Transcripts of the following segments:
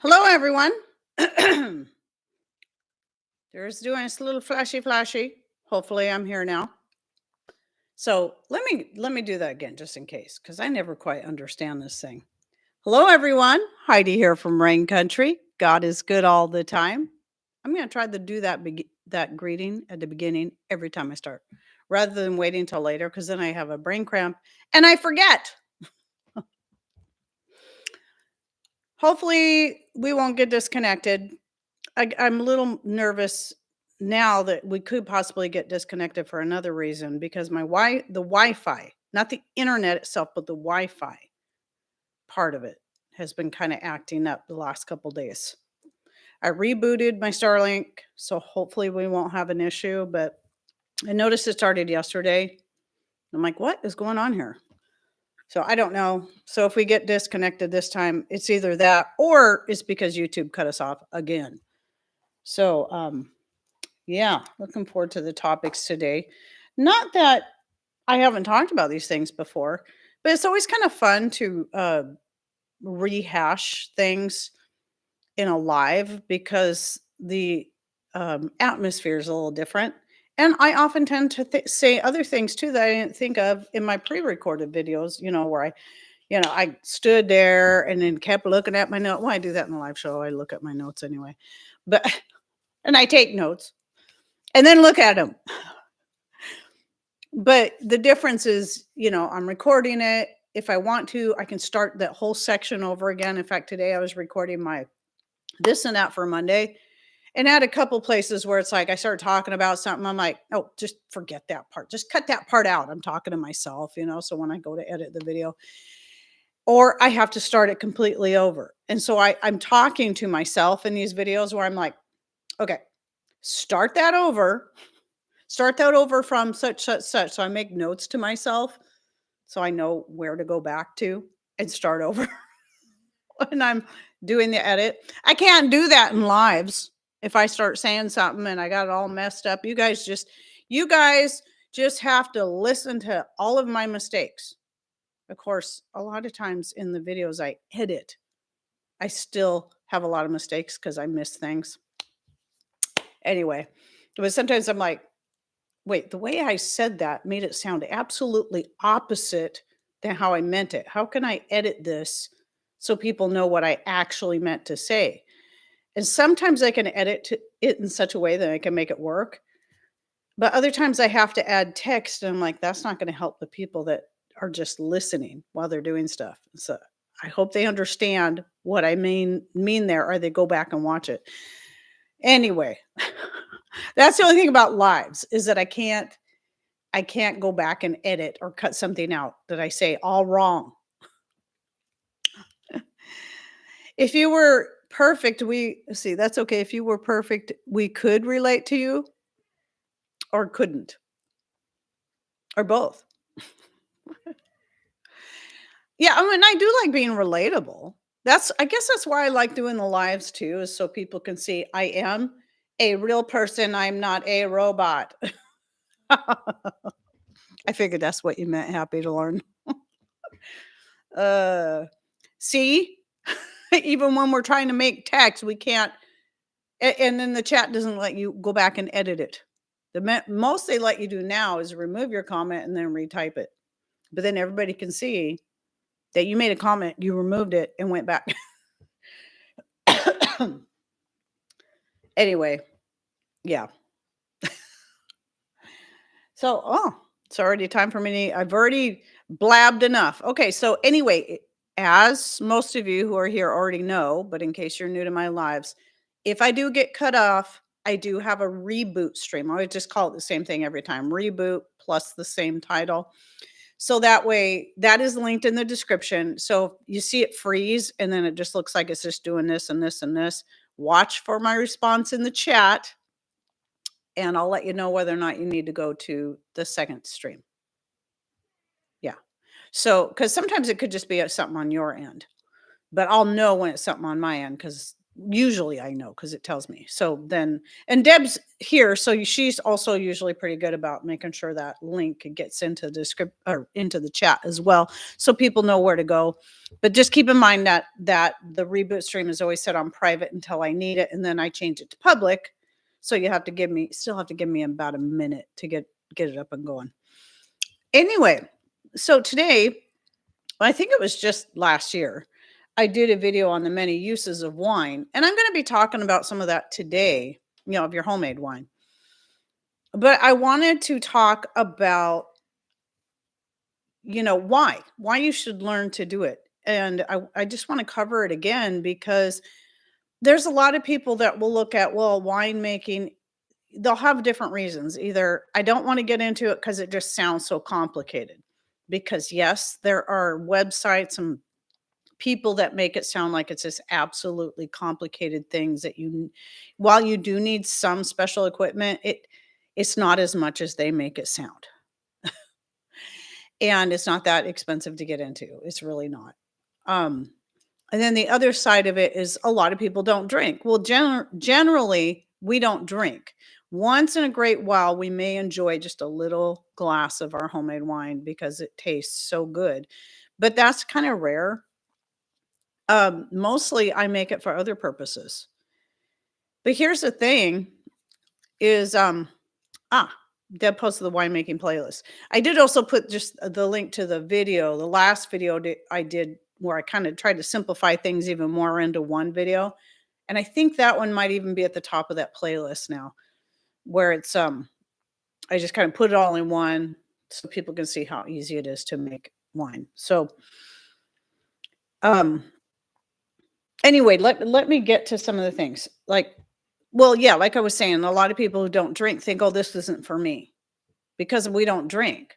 Hello, everyone. There's doing this little flashy. Hopefully, I'm here now. So let me do that again, just in case, because I never quite understand this thing. Hello, everyone. Heidi here from Rain Country. God is good all the time. I'm going to try to do that greeting at the beginning every time I start, rather than waiting till later, because then I have a brain cramp and I forget. Hopefully, we won't get disconnected. I'm a little nervous now that we could possibly get disconnected for another reason because the Wi-Fi, not the internet itself, but the Wi-Fi part of it has been kind of acting up the last couple days. I rebooted my Starlink, so hopefully we won't have an issue, but I noticed it started yesterday. I'm like, what is going on here? So I don't know. So if we get disconnected this time, it's either that or it's because YouTube cut us off again. So yeah, looking forward to the topics today. Not that I haven't talked about these things before, but it's always kind of fun to rehash things in a live because the atmosphere is a little different. And I often tend to say other things too that I didn't think of in my pre-recorded videos, where I stood there and then kept looking at my note. Well, I do that in the live show. I look at my notes anyway. But and I take notes and then look at them. But the difference is, I'm recording it. If I want to, I can start that whole section over again. In fact, today I was recording my this and that for Monday and I had a couple places where it's like I started talking about something. I'm like, oh, just forget that part. Just cut that part out. I'm talking to myself, so when I go to edit the video, or I have to start it completely over. And so I'm talking to myself in these videos where I'm like, okay, start that over. Start that over from such. So I make notes to myself so I know where to go back to and start over when I'm doing the edit. I can't do that in lives. If I start saying something and I got it all messed up, you guys just have to listen to all of my mistakes. Of course, a lot of times in the videos I edit, I still have a lot of mistakes because I miss things. Anyway, but sometimes I'm like, wait, the way I said that made it sound absolutely opposite than how I meant it. How can I edit this so people know what I actually meant to say? And sometimes I can edit it in such a way that I can make it work. But other times I have to add text and I'm like, that's not going to help the people that are just listening while they're doing stuff. So I hope they understand what I mean there, or they go back and watch it. Anyway, that's the only thing about lives is that I can't go back and edit or cut something out that I say all wrong. If you were perfect, that's okay. If you were perfect, we could relate to you or couldn't or both. Yeah, I mean, I do like being relatable. I guess that's why I like doing the lives too, is so people can see I am a real person. I'm not a robot. I figured that's what you meant. Happy to learn. See, even when we're trying to make text, we can't, and then the chat doesn't let you go back and edit it. The most they let you do now is remove your comment and then retype it. But then everybody can see that you made a comment, you removed it, and went back. Anyway, yeah. So, it's already time for me. I've already blabbed enough. Okay, so anyway, as most of you who are here already know, but in case you're new to my lives, if I do get cut off, I do have a reboot stream. I would just call it the same thing every time. Reboot plus the same title. So that way, that is linked in the description. So you see it freeze and then it just looks like it's just doing this and this and this. Watch for my response in the chat and I'll let you know whether or not you need to go to the second stream. Yeah. So, because sometimes it could just be something on your end, but I'll know when it's something on my end because Usually I know because it tells me. So then, and Deb's here, so she's also usually pretty good about making sure that link gets into the script or into the chat as well, so people know where to go. But just keep in mind that the reboot stream is always set on private until I need it, and then I change it to public. So you have to still have to give me about a minute to get it up and going. Anyway, so today, I think it was just last year, I did a video on the many uses of wine, and I'm going to be talking about some of that today, of your homemade wine. But I wanted to talk about, why you should learn to do it. And I just want to cover it again because there's a lot of people that will look at, well, winemaking, they'll have different reasons. Either I don't want to get into it because it just sounds so complicated. Because yes, there are websites and people that make it sound like it's this absolutely complicated things that while you do need some special equipment, it's not as much as they make it sound. And it's not that expensive to get into. It's really not. And then the other side of it is a lot of people don't drink. Well, generally, we don't drink. Once in a great while, we may enjoy just a little glass of our homemade wine because it tastes so good. But that's kind of rare. Mostly I make it for other purposes. But here's the thing is, Deb posted the winemaking playlist. I did also put just the link to the video, the last video I did where I kind of tried to simplify things even more into one video. And I think that one might even be at the top of that playlist now, where it's, I just kind of put it all in one so people can see how easy it is to make wine. So, anyway, let me get to some of the things. Like I was saying, a lot of people who don't drink think, oh, this isn't for me because we don't drink.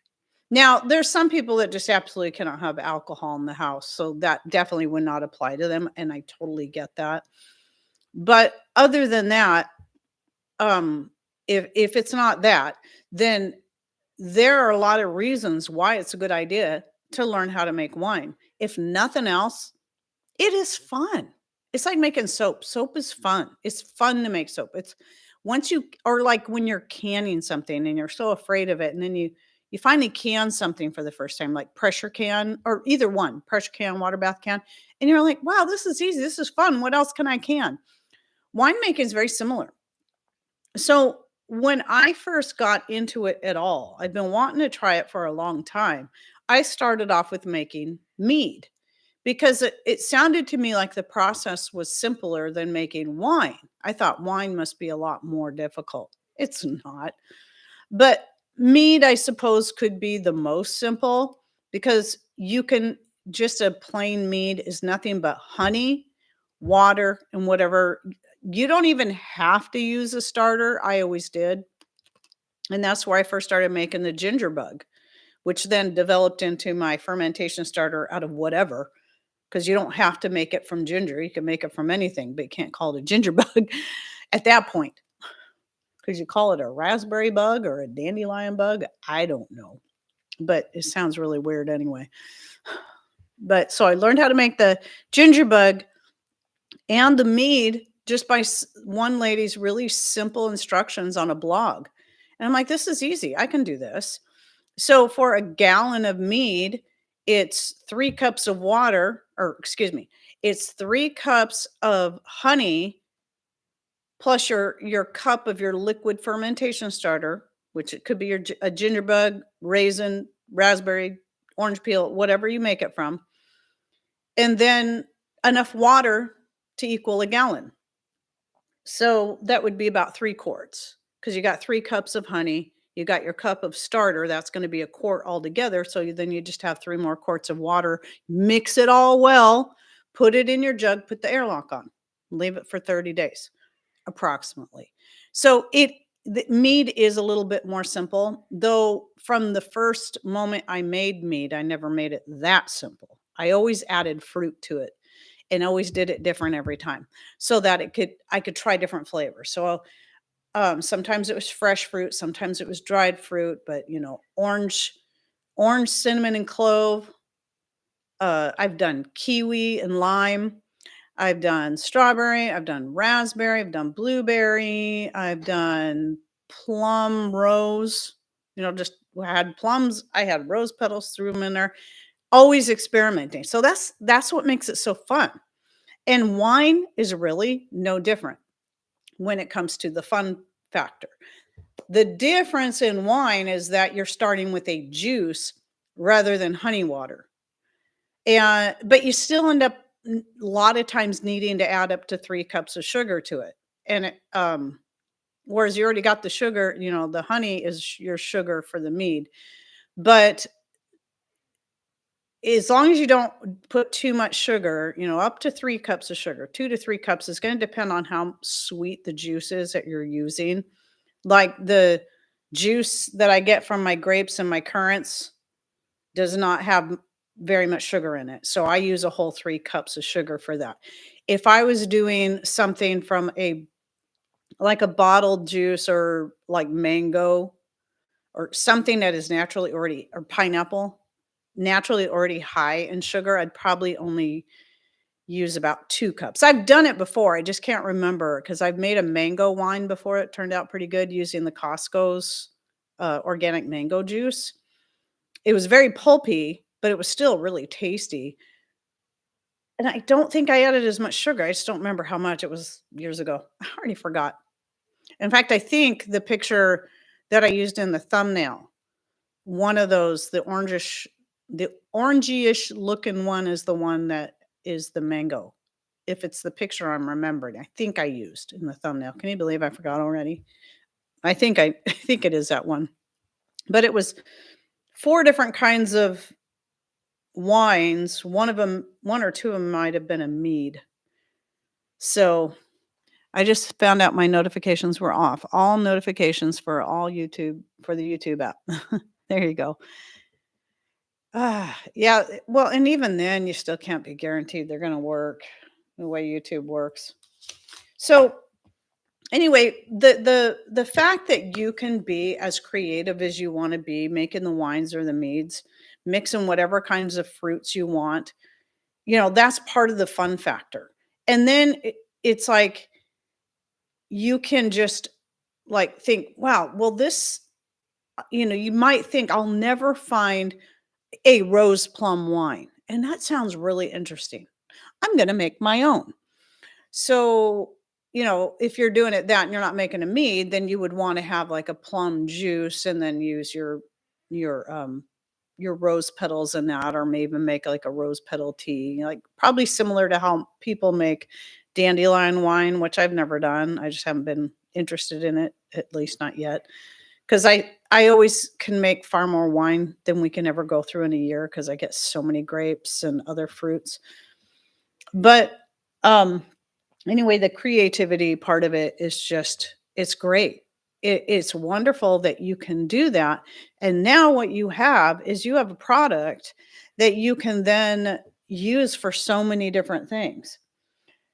Now, there's some people that just absolutely cannot have alcohol in the house. So that definitely would not apply to them. And I totally get that. But other than that, if it's not that, then there are a lot of reasons why it's a good idea to learn how to make wine. If nothing else, it is fun. It's like making soap. Soap is fun. It's fun to make soap. It's or like when you're canning something and you're so afraid of it, and then you finally can something for the first time, like pressure can, or either one, pressure can, water bath can, and you're like, wow, this is easy. This is fun. What else can I can? Winemaking is very similar. So when I first got into it at all, I've been wanting to try it for a long time. I started off with making mead because it sounded to me like the process was simpler than making wine. I thought wine must be a lot more difficult. It's not. But mead, I suppose, could be the most simple because you can just a plain mead is nothing but honey, water, and whatever. You don't even have to use a starter. I always did. And that's where I first started making the ginger bug, which then developed into my fermentation starter out of whatever, because you don't have to make it from ginger. You can make it from anything, but you can't call it a ginger bug at that point. Because you call it a raspberry bug or a dandelion bug. I don't know. But it sounds really weird anyway. But so I learned how to make the ginger bug and the mead just by one lady's really simple instructions on a blog. And I'm like, this is easy. I can do this. So for a gallon of mead, it's 3 cups of water, or excuse me, it's 3 cups of honey plus your cup of your liquid fermentation starter, which it could be a ginger bug, raisin, raspberry, orange peel, whatever you make it from. And then enough water to equal a gallon. So that would be about 3 quarts because you got 3 cups of honey. You got your cup of starter. That's going to be a quart altogether. So then you just have 3 more quarts of water. Mix it all well. Put it in your jug. Put the airlock on. Leave it for 30 days, approximately. So the mead is a little bit more simple. Though from the first moment I made mead, I never made it that simple. I always added fruit to it and always did it different every time so that I could try different flavors. So sometimes it was fresh fruit, sometimes it was dried fruit, but orange, cinnamon, and clove. I've done kiwi and lime. I've done strawberry, I've done raspberry, I've done blueberry, I've done plum rose, just I had plums, I had rose petals, threw them in there, always experimenting. So that's what makes it so fun. And wine is really no different when it comes to the fun factor. The difference in wine is that you're starting with a juice rather than honey water. And but you still end up a lot of times needing to add up to 3 cups of sugar to it. And whereas you already got the sugar, the honey is your sugar for the mead. But as long as you don't put too much sugar, up to 3 cups of sugar, 2 to 3 cups is going to depend on how sweet the juice is that you're using. Like the juice that I get from my grapes and my currants does not have very much sugar in it. So I use a whole 3 cups of sugar for that. If I was doing something from like a bottled juice or like mango or something that is naturally already, or pineapple, naturally already high in sugar, I'd probably only use about 2 cups. I've done it before. I just can't remember because I've made a mango wine before. It turned out pretty good using the Costco's organic mango juice. It was very pulpy, but it was still really tasty. And I don't think I added as much sugar. I just don't remember how much. It was years ago. I already forgot. In fact, I think the picture that I used in the thumbnail, one of those, the orangey-ish looking one is the one that is the mango. If it's the picture I'm remembering, I think I used in the thumbnail. Can you believe I forgot already? I think it is that one. But it was 4 different kinds of wines. One or 2 of them might have been a mead. So I just found out my notifications were off. All notifications for the YouTube app. There you go. Yeah. Well, and even then, you still can't be guaranteed they're going to work the way YouTube works. So anyway, the fact that you can be as creative as you want to be, making the wines or the meads, mixing whatever kinds of fruits you want, that's part of the fun factor. And then it's like you can just like think, wow, well, this, you might think I'll never find a rose plum wine. And that sounds really interesting. I'm going to make my own. So, if you're doing it that and you're not making a mead, then you would want to have like a plum juice and then use your your rose petals in that, or maybe make like a rose petal tea, like probably similar to how people make dandelion wine, which I've never done. I just haven't been interested in it, at least not yet. Because I always can make far more wine than we can ever go through in a year because I get so many grapes and other fruits. But um anyway, the creativity part of it is just, it's great. It's wonderful that you can do that. And now what you have is you have a product that you can then use for so many different things.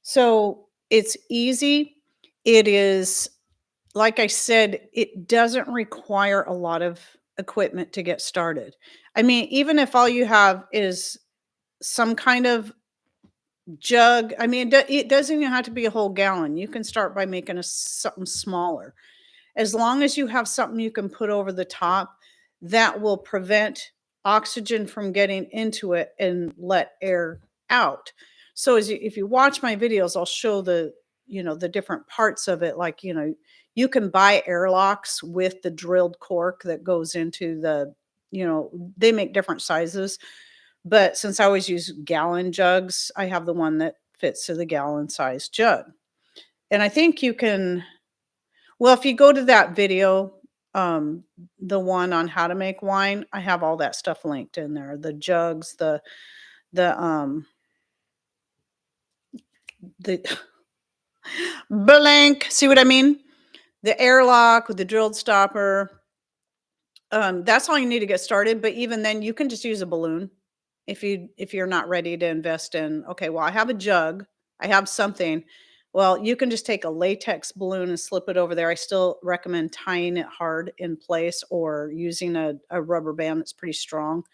So it's easy. It is, like I said, it doesn't require a lot of equipment to get started. I mean, even if all you have is some kind of jug. I mean, it doesn't even have to be a whole gallon. You can start by making something smaller. As long as you have something you can put over the top that will prevent oxygen from getting into it and let air out. So if you watch my videos, I'll show the different parts of it. Like, you can buy airlocks with the drilled cork that goes into they make different sizes. But since I always use gallon jugs, I have the one that fits to the gallon size jug. And I think you can, well, if you go to that video, um, the one on how to make wine, I have all that stuff linked in there. The jugs, the the blank, see what I mean? The airlock with the drilled stopper. That's all you need to get started. But even then, you can just use a balloon if you're not ready to invest in, okay, well, I have a jug, I have something. Well, you can just take a latex balloon and slip it over there. I still recommend tying it hard in place or using a rubber band that's pretty strong.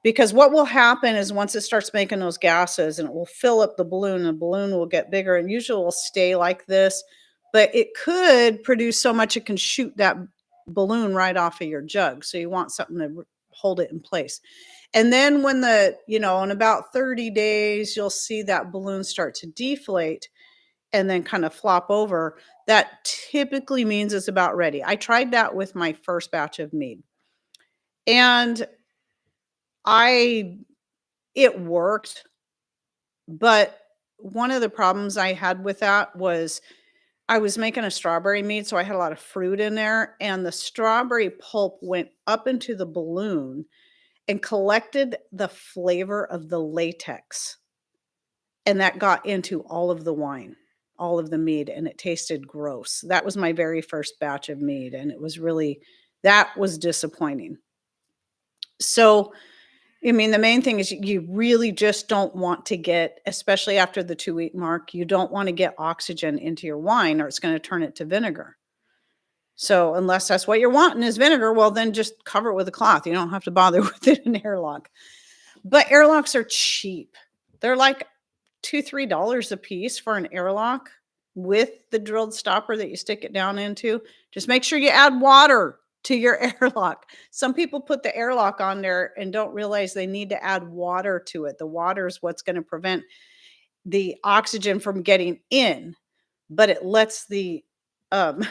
Because what will happen is once it starts making those gases and it will fill up the balloon will get bigger and usually will stay like this, but it could produce so much it can shoot that balloon right off of your jug. So you want something to hold it in place. And then when in about 30 days, you'll see that balloon start to deflate and then kind of flop over. That typically means it's about ready. I tried that with my first batch of mead. And I it worked, but one of the problems I had with that was I was making a strawberry mead, so I had a lot of fruit in there, and the strawberry pulp went up into the balloon and collected the flavor of the latex, and that got into all of the wine, all of the mead, and it tasted gross. That was my very first batch of mead, and it was really that was disappointing. So, I mean, the main thing is you really just don't want to get, especially after the 2-week mark, you don't want to get oxygen into your wine or it's going to turn it to vinegar. So, unless that's what you're wanting is vinegar, well, then just cover it with a cloth. You don't have to bother with it in airlock. But airlocks are cheap. They're like $2, $3 a piece for an airlock with the drilled stopper that you stick it down into. Just make sure you add water to your airlock. Some people put the airlock on there and don't realize they need to add water to it. The water is what's going to prevent the oxygen from getting in, but it lets the um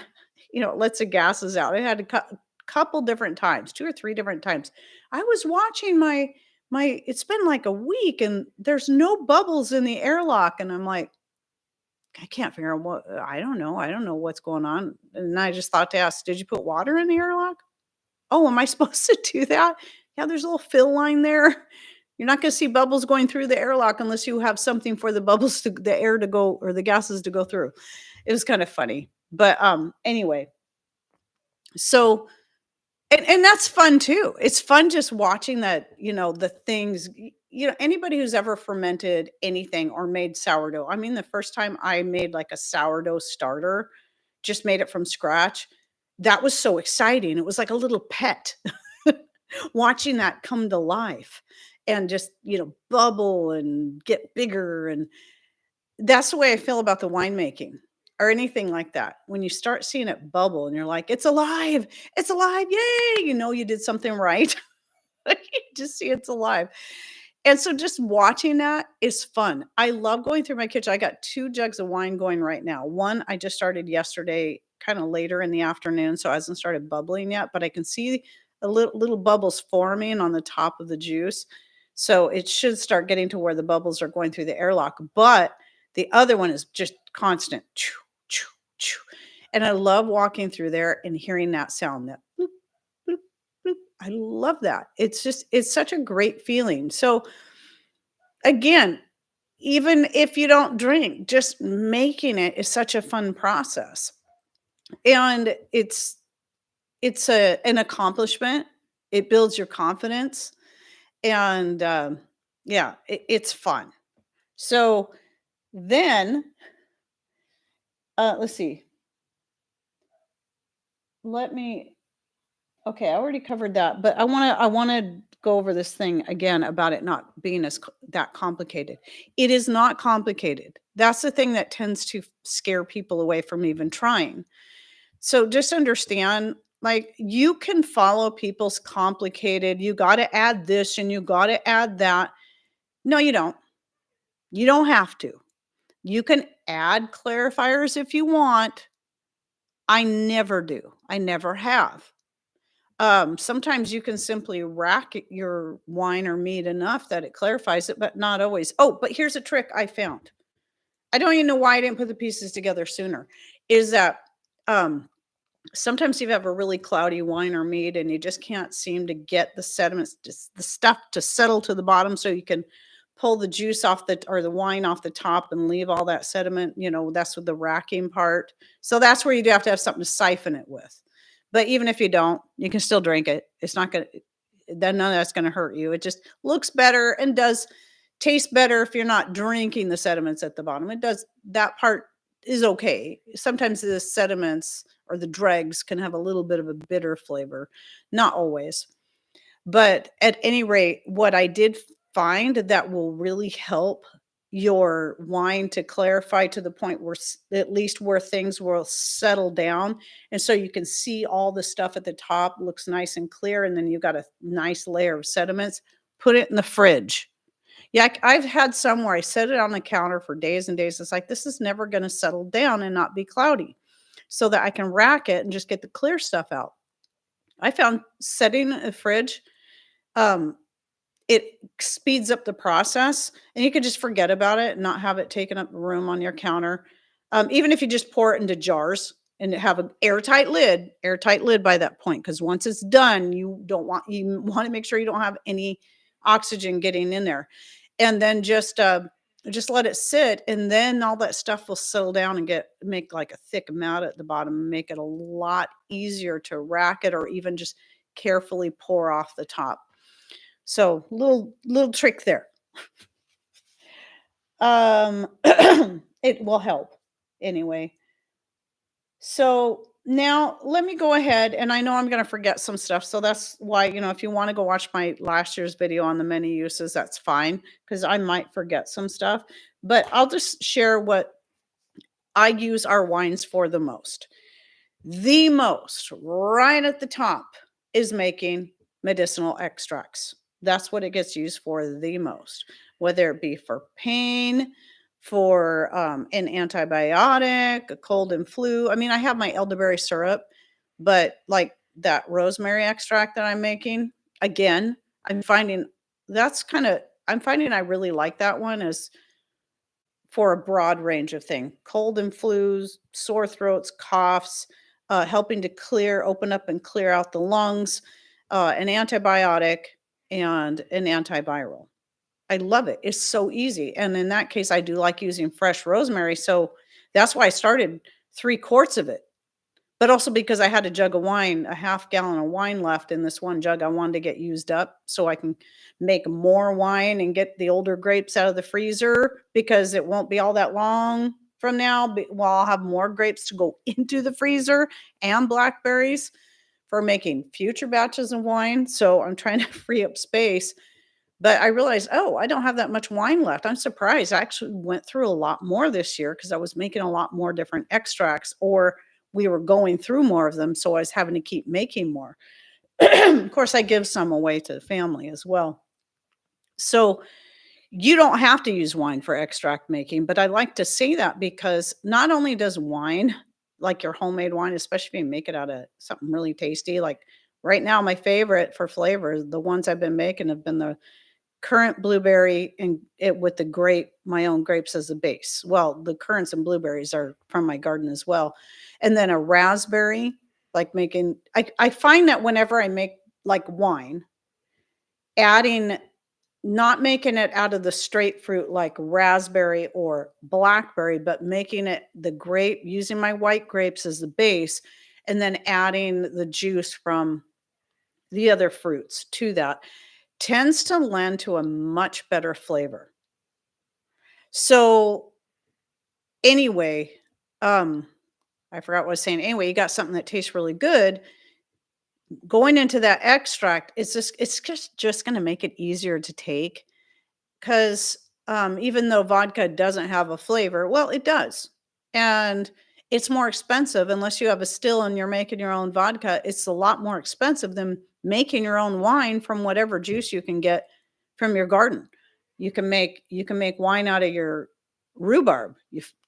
it lets the gases out. It had a couple different times, 2 or 3 different times. I was watching my it's been like a week and there's no bubbles in the airlock and I'm like, I can't figure out what I don't know. I don't know what's going on. And I just thought to ask, did you put water in the airlock? Oh, am I supposed to do that? Yeah, there's a little fill line there. You're not going to see bubbles going through the airlock unless you have something for the air to go or the gases to go through. It was kind of funny. But anyway, so and that's fun too. It's fun just watching that, the things, anybody who's ever fermented anything or made sourdough. I mean, the first time I made like a sourdough starter, just made it from scratch. That was so exciting. It was like a little pet watching that come to life and just, bubble and get bigger. And that's the way I feel about the winemaking or anything like that. When you start seeing it bubble and you're like, it's alive, yay, you did something right. You just see it's alive. And so just watching that is fun. I love going through my kitchen. I got 2 jugs of wine going right now. One I just started yesterday, kind of later in the afternoon, so it hasn't started bubbling yet, but I can see a little bubbles forming on the top of the juice. So it should start getting to where the bubbles are going through the airlock. But the other one is just constant. Choo, choo, choo. And I love walking through there and hearing that sound, that bloop, bloop, bloop. I love that. It's such a great feeling. So again, even if you don't drink, just making it is such a fun process. And it's an accomplishment. It builds your confidence and yeah, it's fun. So then let's see. Let me Okay, I already covered that, but I wanna go over this thing again about it not being that complicated. It is not complicated. That's the thing that tends to scare people away from even trying. So just understand, like, you can follow people's complicated, you gotta add this and you gotta add that. No, you don't. You don't have to. You can add clarifiers if you want. I never do. I never have. Sometimes you can simply rack your wine or mead enough that it clarifies it, but not always. Oh, but here's a trick I found. I don't even know why I didn't put the pieces together sooner. Is that um, sometimes you have a really cloudy wine or mead and you just can't seem to get the sediments, just the stuff to settle to the bottom so you can pull the juice off the wine off the top and leave all that sediment. That's with the racking part. So that's where you do have to have something to siphon it with. But even if you don't, you can still drink it. It's not gonna then none of that's gonna hurt you. It just looks better and does taste better if you're not drinking the sediments at the bottom. It does that part is okay. Sometimes the sediments or the dregs can have a little bit of a bitter flavor, not always. But at any rate, what I did find that will really help your wine to clarify to the point where at least where things will settle down. And so you can see all the stuff at the top looks nice and clear. And then you've got a nice layer of sediments. Put it in the fridge. Yeah, I've had some where I set it on the counter for days and days. It's like, this is never going to settle down and not be cloudy so that I can rack it and just get the clear stuff out. I found setting in the fridge, um, it speeds up the process, and you could just forget about it and not have it taking up room on your counter. Even if you just pour it into jars and have an airtight lid by that point, because once it's done, you want to make sure you don't have any oxygen getting in there, and then just let it sit, and then all that stuff will settle down and make like a thick mat at the bottom, and make it a lot easier to rack it or even just carefully pour off the top. So, little trick there. Um, it will help anyway. So, now let me go ahead, and I know I'm gonna forget some stuff, so that's why, if you wanna go watch my last year's video on the many uses, that's fine, because I might forget some stuff, but I'll just share what I use our wines for the most. The most, right at the top, is making medicinal extracts. That's what it gets used for the most, whether it be for pain, for an antibiotic, a cold and flu. I mean, I have my elderberry syrup, but like that rosemary extract that I'm making, again, I'm finding I'm finding I really like that one as for a broad range of things, cold and flus, sore throats, coughs, helping to open up and clear out the lungs, an antibiotic, and an antiviral. I love it. It's so easy. And in that case, I do like using fresh rosemary. So that's why I started 3 quarts of it, but also because I had a jug of wine, a half gallon of wine left in this one jug I wanted to get used up so I can make more wine and get the older grapes out of the freezer because it won't be all that long from now. Well, I'll have more grapes to go into the freezer and blackberries for making future batches of wine. So I'm trying to free up space. But I realized, oh, I don't have that much wine left. I'm surprised. I actually went through a lot more this year because I was making a lot more different extracts, or we were going through more of them. So I was having to keep making more. Of course, I give some away to the family as well. So you don't have to use wine for extract making, but I like to say that because not only does wine, like your homemade wine, especially if you make it out of something really tasty, like right now, my favorite for flavor, the ones I've been making have been the currant blueberry and it with the grape, my own grapes as a base. Well, the currants and blueberries are from my garden as well. And then a raspberry, like I find that whenever I make like wine, adding not making it out of the straight fruit like raspberry or blackberry, but making it the grape, using my white grapes as the base, and then adding the juice from the other fruits to that tends to lend to a much better flavor. So anyway, um, I forgot what I was saying. Anyway, you got something that tastes really good. Going into that extract, it's just going to make it easier to take. 'Cause, even though vodka doesn't have a flavor, well, it does, and it's more expensive unless you have a still and you're making your own vodka, it's a lot more expensive than making your own wine from whatever juice you can get from your garden. You can make wine out of your rhubarb.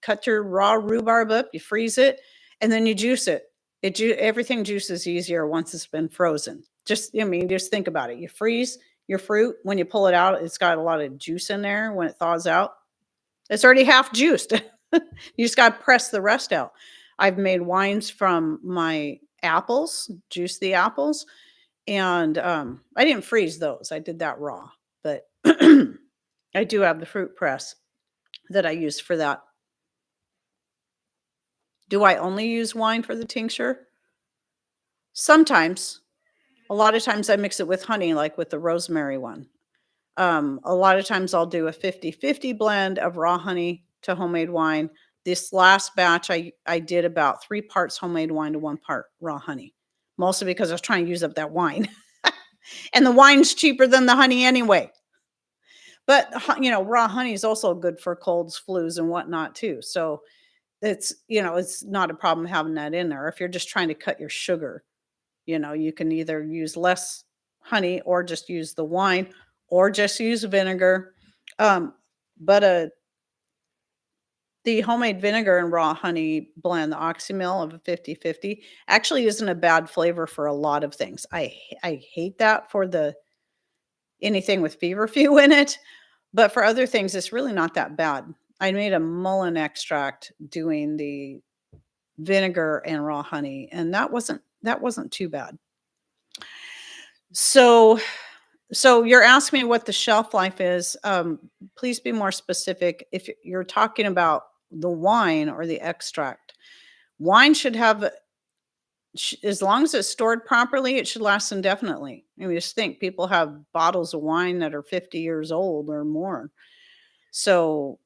Cut your raw rhubarb up, you freeze it, and then you juice it. Everything juices easier once it's been frozen. Just think about it. You freeze your fruit, when you pull it out, it's got a lot of juice in there when it thaws out. It's already half juiced. You just gotta press the rest out. I've made wines from my apples, juice the apples, and, I didn't freeze those, I did that raw, but I do have the fruit press that I use for that. Do I only use wine for the tincture? Sometimes. A lot of times I mix it with honey, like with the rosemary one. A lot of times I'll do a 50-50 blend of raw honey to homemade wine. This last batch, I did about 3 parts homemade wine to 1 part raw honey, mostly because I was trying to use up that wine. And the wine's cheaper than the honey anyway. But raw honey is also good for colds, flus, and whatnot too. So it's not a problem having that in there. If you're just trying to cut your sugar, you can either use less honey or just use the wine or just use vinegar. But the homemade vinegar and raw honey blend, the oxymel of a 50/50, actually isn't a bad flavor for a lot of things. I hate that for the anything with feverfew in it, but for other things, it's really not that bad. I made a mullein extract doing the vinegar and raw honey, and that wasn't too bad. So so you're asking me what the shelf life is. Please be more specific. If you're talking about the wine or the extract, wine should have, as long as it's stored properly, it should last indefinitely. I mean, just think people have bottles of wine that are 50 years old or more. So,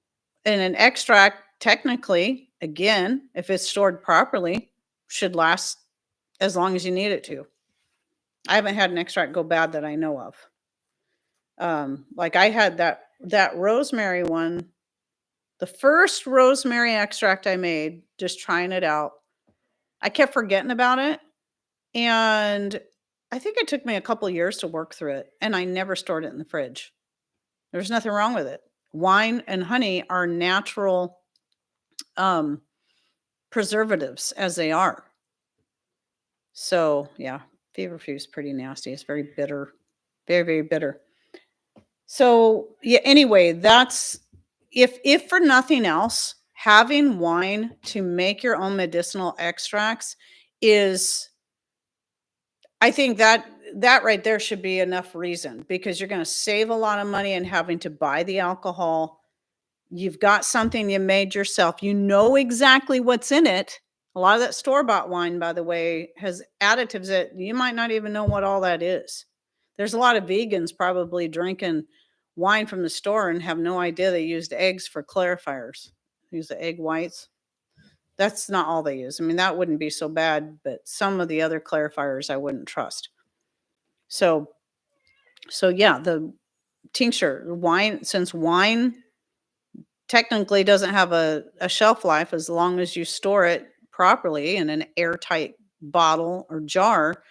and an extract, technically, again, if it's stored properly, should last as long as you need it to. I haven't had an extract go bad that I know of. Like I had that rosemary one, the first rosemary extract I made, just trying it out. I kept forgetting about it, and I think it took me a couple years to work through it, and I never stored it in the fridge. There's nothing wrong with it. Wine and honey are natural um, preservatives as they are. So yeah, feverfew is pretty nasty. It's very bitter, very very bitter. So yeah. Anyway, that's if for nothing else, having wine to make your own medicinal extracts is, I think that right there should be enough reason, because you're going to save a lot of money in having to buy the alcohol. You've got something you made yourself. You know exactly what's in it. A lot of that store-bought wine, by the way, has additives that you might not even know what all that is. There's a lot of vegans probably drinking wine from the store and have no idea they used eggs for clarifiers. Use the egg whites. That's not all they use. I mean, that wouldn't be so bad, but some of the other clarifiers I wouldn't trust. So so yeah, the tincture, wine, since wine technically doesn't have a shelf life as long as you store it properly in an airtight bottle or jar.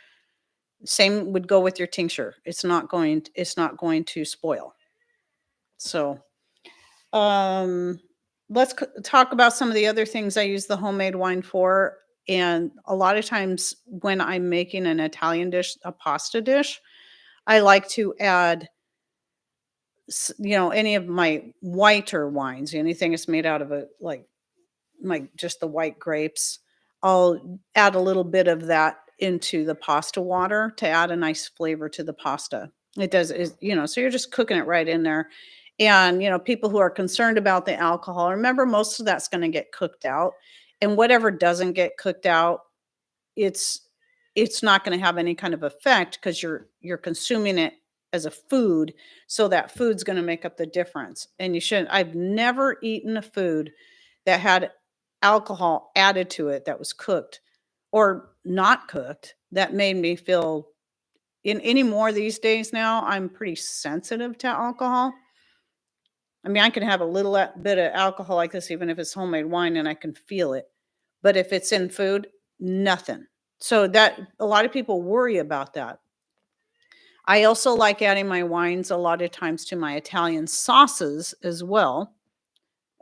Same would go with your tincture. It's not going to spoil. So, um, let's talk about some of the other things I use the homemade wine for. And a lot of times when I'm making an Italian dish, a pasta dish, I like to add any of my whiter wines, anything that's made out of a like just the white grapes. I'll add a little bit of that into the pasta water to add a nice flavor to the pasta. It does so you're just cooking it right in there. And people who are concerned about the alcohol, remember most of that's going to get cooked out. And whatever doesn't get cooked out, it's it's not going to have any kind of effect because you're consuming it as a food. So that food's going to make up the difference. And you shouldn't I've never eaten a food that had alcohol added to it that was cooked or not cooked that made me feel, in any more these days now, I'm pretty sensitive to alcohol. I mean, I can have a little bit of alcohol like this, even if it's homemade wine, and I can feel it. But if it's in food, nothing. So that a lot of people worry about that. I also like adding my wines a lot of times to my Italian sauces as well.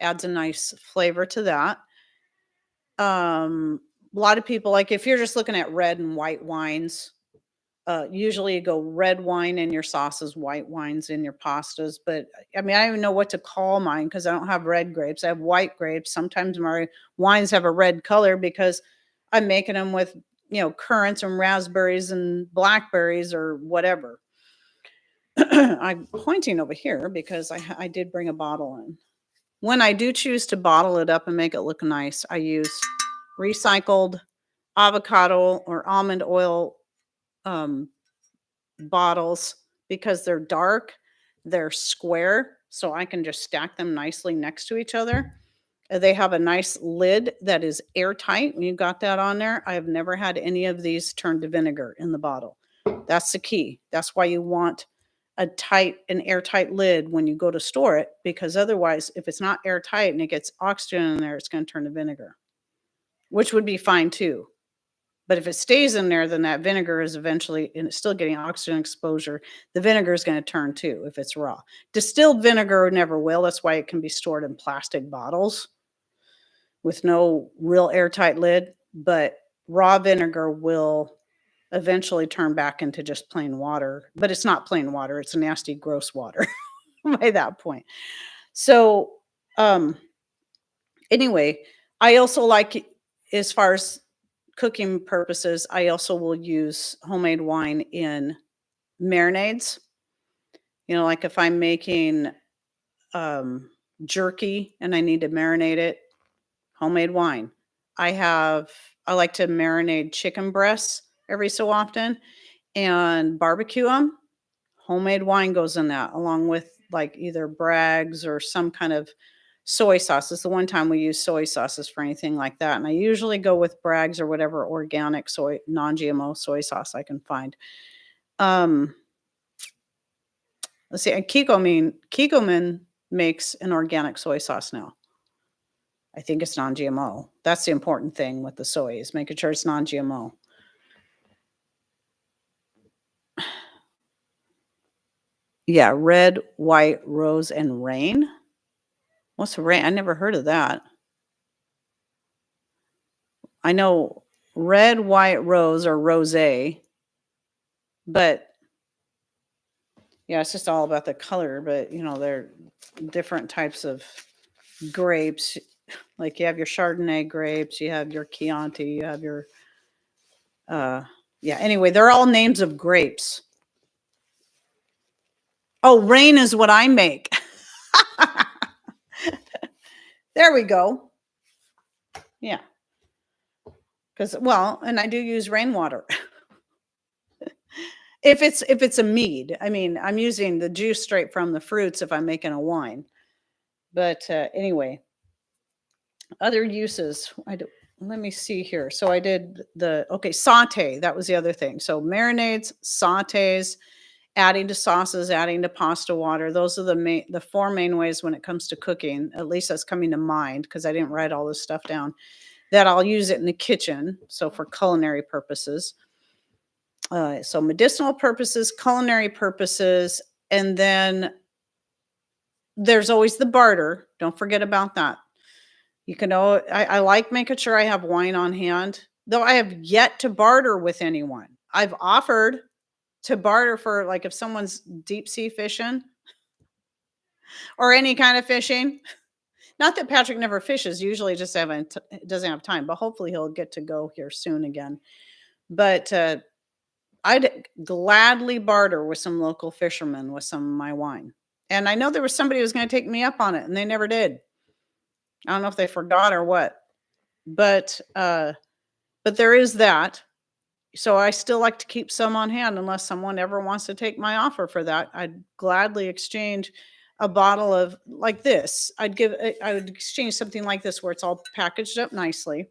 Adds a nice flavor to that. A lot of people, like if you're just looking at red and white wines, usually you go red wine in your sauces, white wines in your pastas. But I mean, I don't even know what to call mine because I don't have red grapes. I have white grapes. Sometimes my wines have a red color because I'm making them with, currants and raspberries and blackberries or whatever. I'm pointing over here because I did bring a bottle in. When I do choose to bottle it up and make it look nice, I use recycled avocado or almond oil um, bottles because they're dark, they're square, so I can just stack them nicely next to each other. They have a nice lid that is airtight. When you got that on there, I have never had any of these turn to vinegar in the bottle. That's the key. That's why you want an airtight lid when you go to store it, because otherwise, if it's not airtight and it gets oxygen in there, it's going to turn to vinegar, which would be fine too. But if it stays in there, then that vinegar is eventually, and it's still getting oxygen exposure, the vinegar is going to turn too if it's raw. Distilled vinegar never will. That's why it can be stored in plastic bottles with no real airtight lid. But raw vinegar will eventually turn back into just plain water. But it's not plain water, it's nasty, gross water by that point. So, um, anyway, I also like, as far as cooking purposes, I also will use homemade wine in marinades. Like if I'm making um, jerky and I need to marinate it, homemade wine. I have, I like to marinate chicken breasts every so often and barbecue them. Homemade wine goes in that, along with like either Bragg's or some kind of soy sauce. It's the one time we use soy sauces for anything like that. And I usually go with Bragg's or whatever organic soy, non-GMO soy sauce I can find. Um, let's see, and Kikoman makes an organic soy sauce now. I think it's non-GMO. That's the important thing with the soy, is making sure it's non-GMO. Yeah, red, white, rose, and rain. What's rain? I never heard of that. I know red, white, rose, or rosé, but yeah, it's just all about the color. But they're different types of grapes. Like you have your Chardonnay grapes, you have your Chianti, you have your yeah. Anyway, they're all names of grapes. Oh, rain is what I make. There we go. Yeah. Because, well, and I do use rainwater. If it's a mead, I mean, I'm using the juice straight from the fruits if I'm making a wine. But anyway, other uses. Let me see here. So I did saute. That was the other thing. So marinades, sautés, adding to sauces, adding to pasta water. Those are the four main ways when it comes to cooking. At least that's coming to mind, because I didn't write all this stuff down. That I'll use it in the kitchen. So for culinary purposes. So medicinal purposes, culinary purposes, and then there's always the barter. Don't forget about that. I like making sure I have wine on hand, though I have yet to barter with anyone. I've offered to barter for, like, if someone's deep sea fishing or any kind of fishing. Not that Patrick never fishes, usually just doesn't have time, but hopefully he'll get to go here soon again. But I'd gladly barter with some local fishermen with some of my wine. And I know there was somebody who was going to take me up on it, and they never did. I don't know if they forgot or what, but there is that. So I still like to keep some on hand unless someone ever wants to take my offer for that. I'd gladly exchange a bottle of like this. I would exchange something like this where it's all packaged up nicely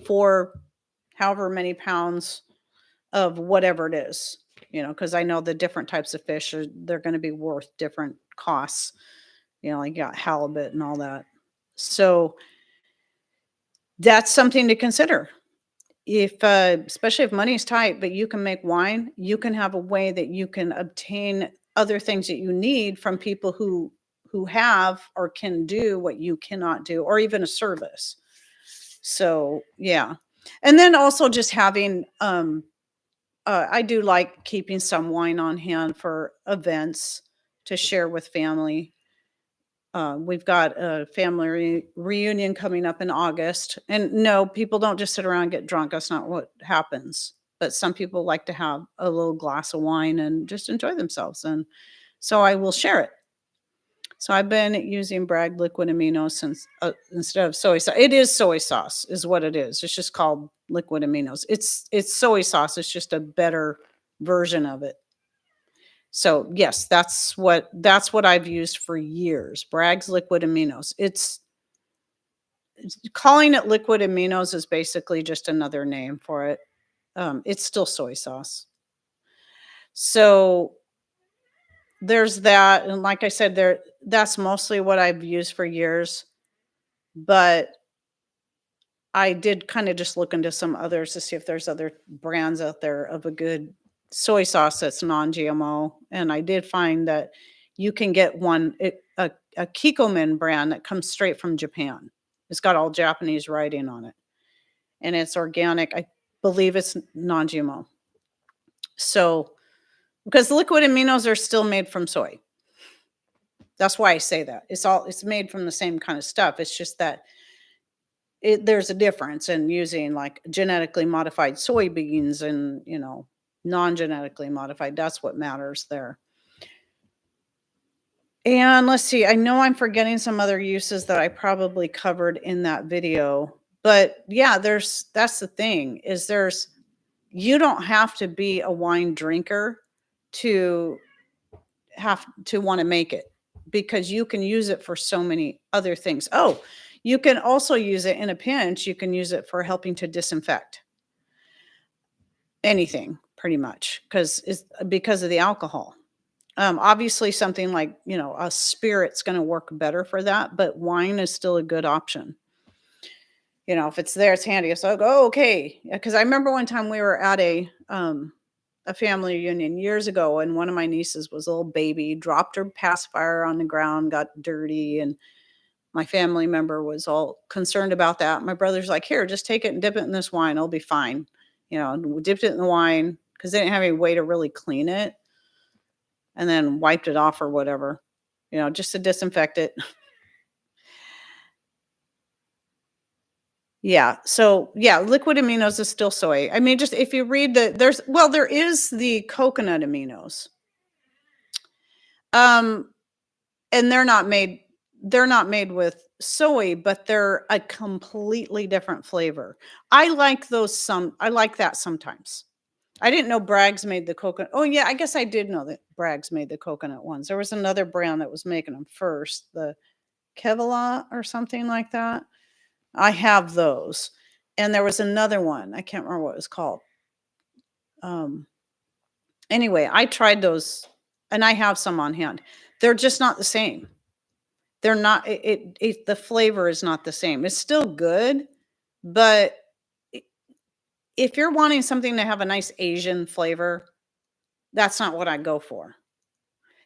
for however many pounds of whatever it is, because I know the different types of fish they're going to be worth different costs. Like you got halibut and all that. So that's something to consider. If especially if money's tight, but you can make wine, you can have a way that you can obtain other things that you need from people who have or can do what you cannot do, or even a service. So yeah. And then also just having I do like keeping some wine on hand for events to share with family. We've got a family reunion coming up in August. And no, people don't just sit around and get drunk. That's not what happens. But some people like to have a little glass of wine and just enjoy themselves. And so I will share it. So I've been using Bragg liquid aminos since instead of soy sauce. It is soy sauce, is what it is. It's just called liquid aminos. It's soy sauce. It's just a better version of it. So yes, that's what I've used for years. Bragg's liquid aminos. It's calling it liquid aminos is basically just another name for it. It's still soy sauce. So there's that. And like I said, that's mostly what I've used for years. But I did kind of just look into some others to see if there's other brands out there of a good soy sauce that's non-GMO. And I did find that you can get a Kikkoman brand that comes straight from Japan. It's got all Japanese writing on it, and it's organic. I believe it's non-GMO. So, because liquid aminos are still made from soy. That's why I say that. It's made from the same kind of stuff. It's just that there's a difference in using like genetically modified soybeans and, non-genetically modified. That's what matters there. And let's see, I know I'm forgetting some other uses that I probably covered in that video. But yeah, that's the thing is you don't have to be a wine drinker to have to want to make it, because you can use it for so many other things. Oh, you can also use it in a pinch. You can use it for helping to disinfect anything pretty much because of the alcohol. Obviously something like, a spirit's going to work better for that, but wine is still a good option. If it's there, it's handy. So I go, oh, okay. Because I remember one time we were at a family reunion years ago, and one of my nieces was a little baby, dropped her pacifier on the ground, got dirty, and my family member was all concerned about that. My brother's like, here, just take it and dip it in this wine. It'll be fine. And we dipped it in the wine because they didn't have any way to really clean it, and then wiped it off or whatever, just to disinfect it. Yeah. So yeah, liquid aminos is still soy. I mean, just if you read there is the coconut aminos. And they're not made with soy, but they're a completely different flavor. I like that sometimes. I didn't know Bragg's made the coconut. Oh yeah, I guess I did know that Bragg's made the coconut ones. There was another brand that was making them first, the Kevlar or something like that. I have those. And there was another one. I can't remember what it was called. Um, anyway, I tried those and I have some on hand. They're just not the same. They're not the flavor is not the same. It's still good, but I if you're wanting something to have a nice Asian flavor, that's not what I go for.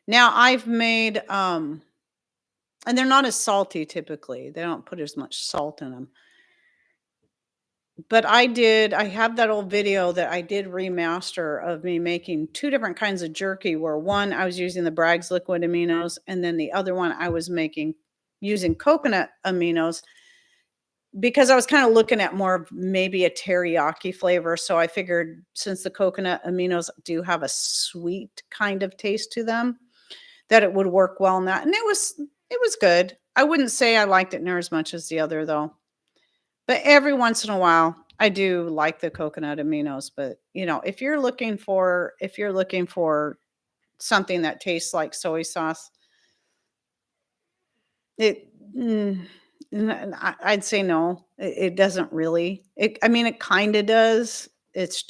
Now I've made, and they're not as salty typically. They don't put as much salt in them. But I have that old video that I did remaster of me making 2 different kinds of jerky, where one, I was using the Bragg's liquid aminos, and then the other one I was making using coconut aminos, because I was kinda looking at more of maybe a teriyaki flavor. So I figured since the coconut aminos do have a sweet kind of taste to them, that it would work well in that, and it was good. I wouldn't say I liked it near as much as the other, though. But every once in a while, I do like the coconut aminos. But, if you're looking for something that tastes like soy sauce, it I'd say no. It doesn't really. I mean, it kind of does. It's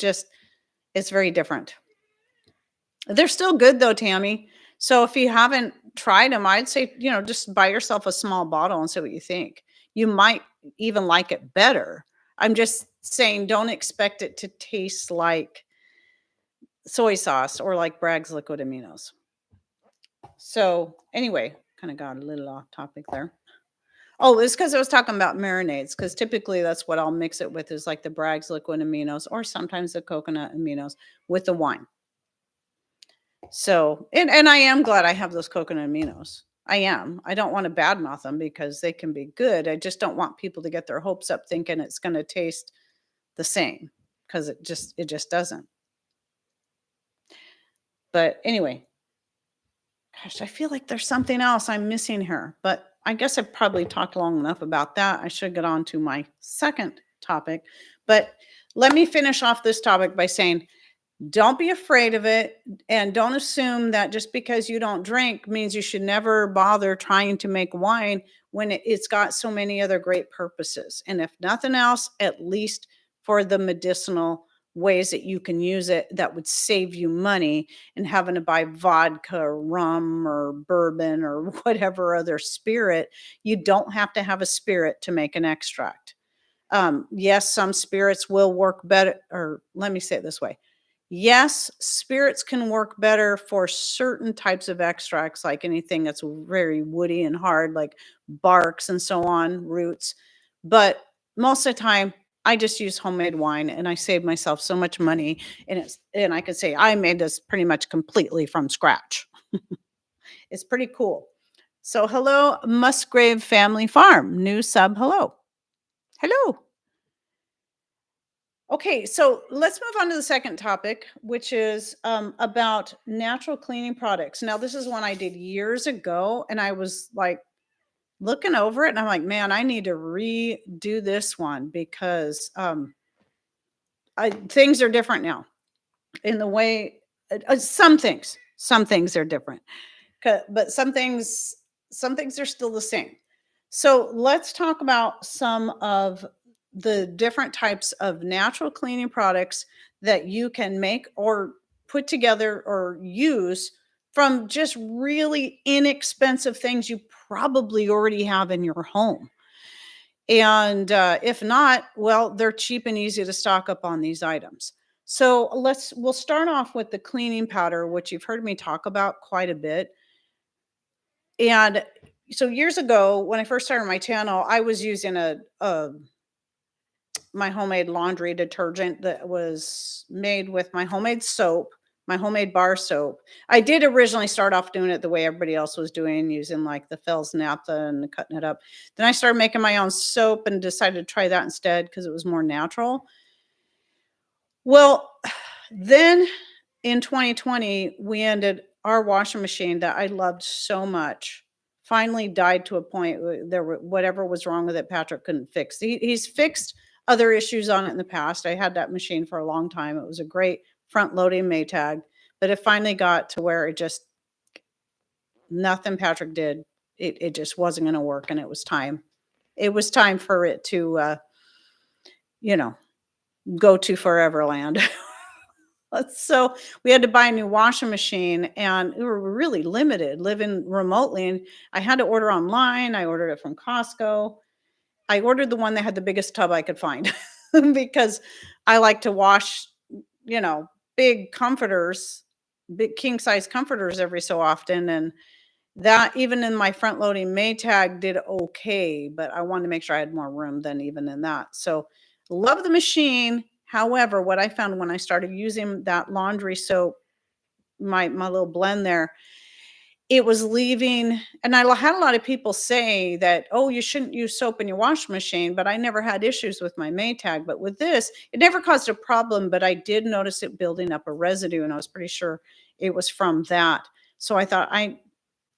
very different. They're still good though, Tammy. So if you haven't tried them, I'd say, just buy yourself a small bottle and see what you think. You might even like it better. I'm just saying, don't expect it to taste like soy sauce or like Bragg's liquid aminos. So anyway, kind of got a little off topic there. Oh, it's because I was talking about marinades, because typically that's what I'll mix it with, is like the Bragg's liquid aminos or sometimes the coconut aminos with the wine. So, and I am glad I have those coconut aminos. I am. I don't want to badmouth them because they can be good. I just don't want people to get their hopes up thinking it's going to taste the same, because it just doesn't. But anyway, gosh, I feel like there's something else I'm missing here, but I guess I've probably talked long enough about that. I should get on to my second topic. But let me finish off this topic by saying, don't be afraid of it, and don't assume that just because you don't drink means you should never bother trying to make wine, when it's got so many other great purposes. And if nothing else, at least for the medicinal ways that you can use it that would save you money and having to buy vodka or rum or bourbon or whatever other spirit. You don't have to have a spirit to make an extract. Yes, some spirits will work better, or let me say it this way. Yes, spirits can work better for certain types of extracts, like anything that's very woody and hard, like barks and so on, roots. But most of the time, I just use homemade wine and I save myself so much money. And I can say I made this pretty much completely from scratch. It's pretty cool. So hello, Musgrave Family Farm. New sub, hello. Hello. Okay, so let's move on to the second topic, which is about natural cleaning products. Now, this is one I did years ago, and I was like looking over it, and I'm like, man, I need to redo this one because things are different now in the way. Some things are different, but some things are still the same. So let's talk about some of the different types of natural cleaning products that you can make or put together or use from just really inexpensive things you probably already have in your home. And if not, well, they're cheap and easy to stock up on these items. So we'll start off with the cleaning powder, which you've heard me talk about quite a bit. And so years ago, when I first started my channel, I was using my homemade laundry detergent that was made with my homemade soap, my homemade bar soap. I did originally start off doing it the way everybody else was doing, using like the Fells naphtha and cutting it up. Then I started making my own soap and decided to try that instead because it was more natural. Well, then in 2020, our washing machine that I loved so much finally died to a point where whatever was wrong with it, Patrick couldn't fix. He's fixed other issues on it in the past. I had that machine for a long time. It was a great front loading Maytag, but it finally got to where nothing Patrick did. It just wasn't going to work. And it was time. It was time for it to, you know, go to Foreverland. So we had to buy a new washing machine and we were really limited living remotely. And I had to order online. I ordered it from Costco. I ordered the one that had the biggest tub I could find because I like to wash, you know, big comforters, big king size comforters every so often. And that even in my front loading Maytag did okay, but I wanted to make sure I had more room than even in that. So love the machine. However, what I found when I started using that laundry soap, my little blend there, it was leaving, and I had a lot of people say that, oh, you shouldn't use soap in your washing machine, but I never had issues with my Maytag. But with this, it never caused a problem, but I did notice it building up a residue, and I was pretty sure it was from that. So I thought,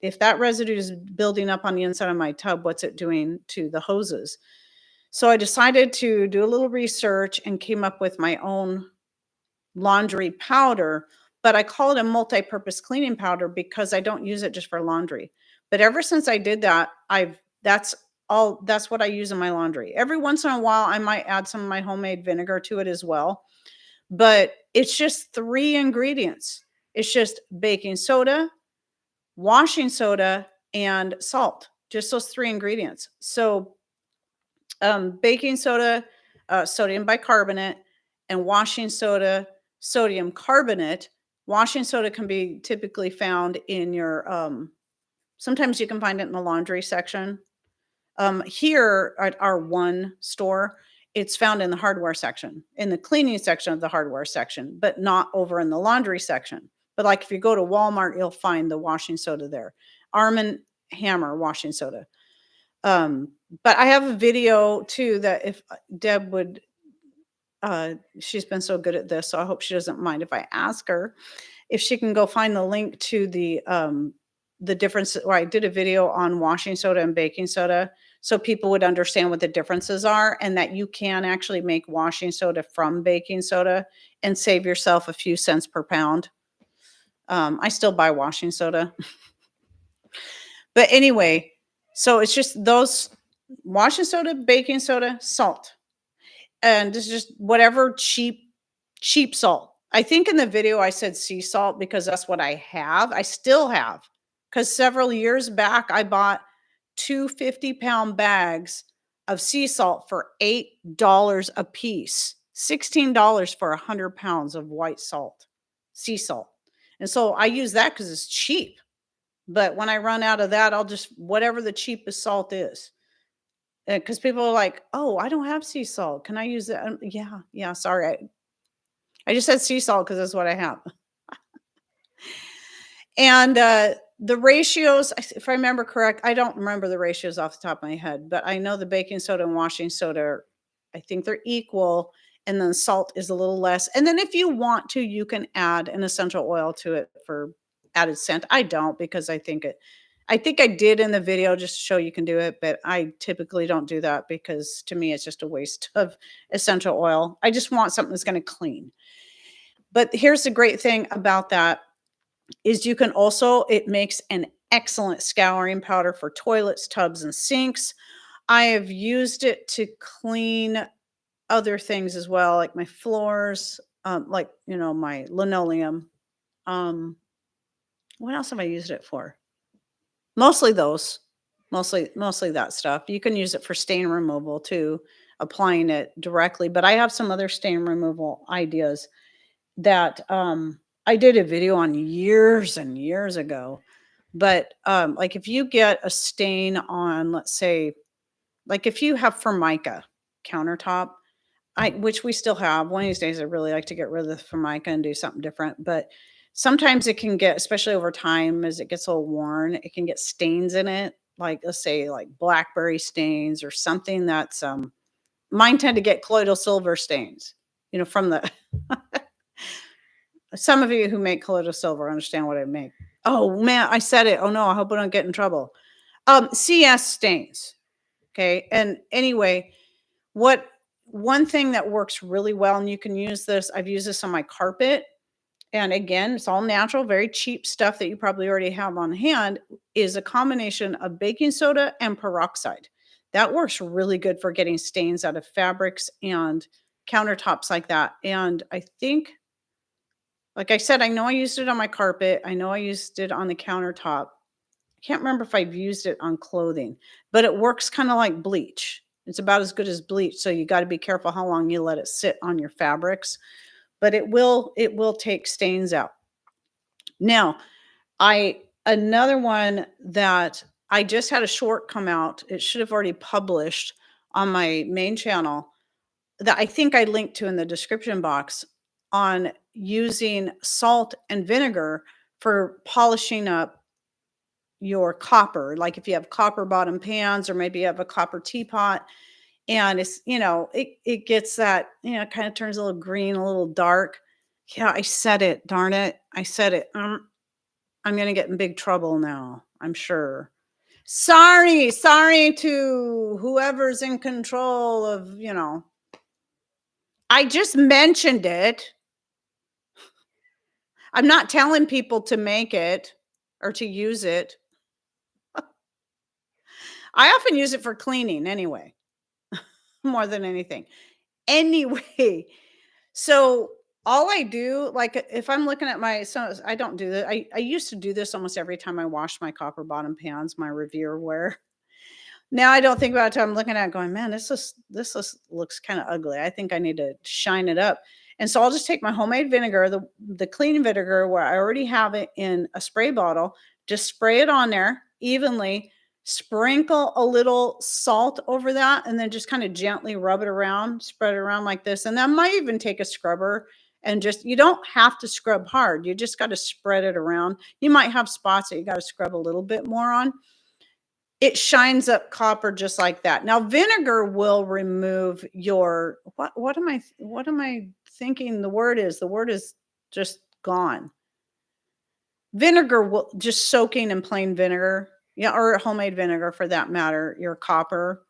if that residue is building up on the inside of my tub, what's it doing to the hoses? So I decided to do a little research and came up with my own laundry powder, but I call it a multi-purpose cleaning powder because I don't use it just for laundry. But ever since I did that, that's what I use in my laundry. Every once in a while, I might add some of my homemade vinegar to it as well. But it's just 3 ingredients. It's just baking soda, washing soda, and salt. Just those 3 ingredients. So baking soda, sodium bicarbonate, and washing soda, sodium carbonate. Washing soda can be typically found in your, sometimes you can find it in the laundry section. Here at our one store, it's found in the hardware section, in the cleaning section of the hardware section, but not over in the laundry section. But like if you go to Walmart, you'll find the washing soda there. Arm and Hammer washing soda. But I have a video too that if Deb would, she's been so good at this, so I hope she doesn't mind if I ask her if she can go find the link to the difference. Or I did a video on washing soda and baking soda, so people would understand what the differences are, and that you can actually make washing soda from baking soda and save yourself a few cents per pound. I still buy washing soda, but anyway, so it's just those: washing soda, baking soda, salt. And this is just whatever cheap cheap salt. I think in the video I said sea salt because that's what I have. I still have, because several years back I bought two 50-pound bags of sea salt for $8 a piece, $16 for 100 pounds of white salt, sea salt. And so I use that because it's cheap. But when I run out of that, I'll just whatever the cheapest salt is. Because people are like, "Oh, I don't have sea salt. Can I use that?" Yeah, yeah. Sorry, I just said sea salt because that's what I have. And the ratios, if I remember correct, I don't remember the ratios off the top of my head, but I know the baking soda and washing soda, I think they're equal. And then salt is a little less. And then if you want to, you can add an essential oil to it for added scent. I don't because I think I did in the video just to show you can do it, but I typically don't do that because to me it's just a waste of essential oil. I just want something that's going to clean. But here's the great thing about that is you can also it makes an excellent scouring powder for toilets, tubs, and sinks. I have used it to clean other things as well, like my floors, like my linoleum. Um, what else have I used it for? Mostly those. Mostly that stuff. You can use it for stain removal too, applying it directly. But I have some other stain removal ideas that I did a video on years and years ago. But like if you get a stain on, let's say, like if you have Formica countertop, which we still have. One of these days, I really like to get rid of the Formica and do something different. But sometimes it can get, especially over time, as it gets a little worn, it can get stains in it. Like let's say, like blackberry stains or something that's mine tend to get colloidal silver stains. From the some of you who make colloidal silver understand what I make. Oh man, I said it. Oh no, I hope I don't get in trouble. CS stains. Okay. And anyway, what one thing that works really well, and you can use this, I've used this on my carpet. And again, it's all natural, very cheap stuff that you probably already have on hand, is a combination of baking soda and peroxide. That works really good for getting stains out of fabrics and countertops like that. And I think, like I said, I know I used it on my carpet. I know I used it on the countertop. I can't remember if I've used it on clothing, but it works kind of like bleach. It's about as good as bleach. So you got to be careful how long you let it sit on your fabrics, but it will take stains out. Now, another one that I just had a short come out. It should have already published on my main channel that I think I linked to in the description box on using salt and vinegar for polishing up your copper. Like if you have copper bottom pans or maybe you have a copper teapot and it gets that, kind of turns a little green, a little dark. Yeah, I said it. Darn it. I said it. I'm going to get in big trouble now, I'm sure. Sorry to whoever's in control of, I just mentioned it. I'm not telling people to make it or to use it. I often use it for cleaning anyway, more than anything. Anyway, so all I do, like if I'm looking at so I don't do that. I used to do this almost every time I wash my copper bottom pans, my Revere ware. Now I don't think about it till I'm looking at it going, man, looks kind of ugly. I think I need to shine it up. And so I'll just take my homemade vinegar, the clean vinegar where I already have it in a spray bottle, just spray it on there evenly, sprinkle a little salt over that, and then just kind of gently rub it around, spread it around like this. And I might even take a scrubber and you don't have to scrub hard. You just got to spread it around. You might have spots that you got to scrub a little bit more on. It shines up copper just like that. Now, vinegar will remove your what am I thinking the word is? The word is just gone. Vinegar will just soaking in plain vinegar, yeah, or homemade vinegar for that matter, your copper.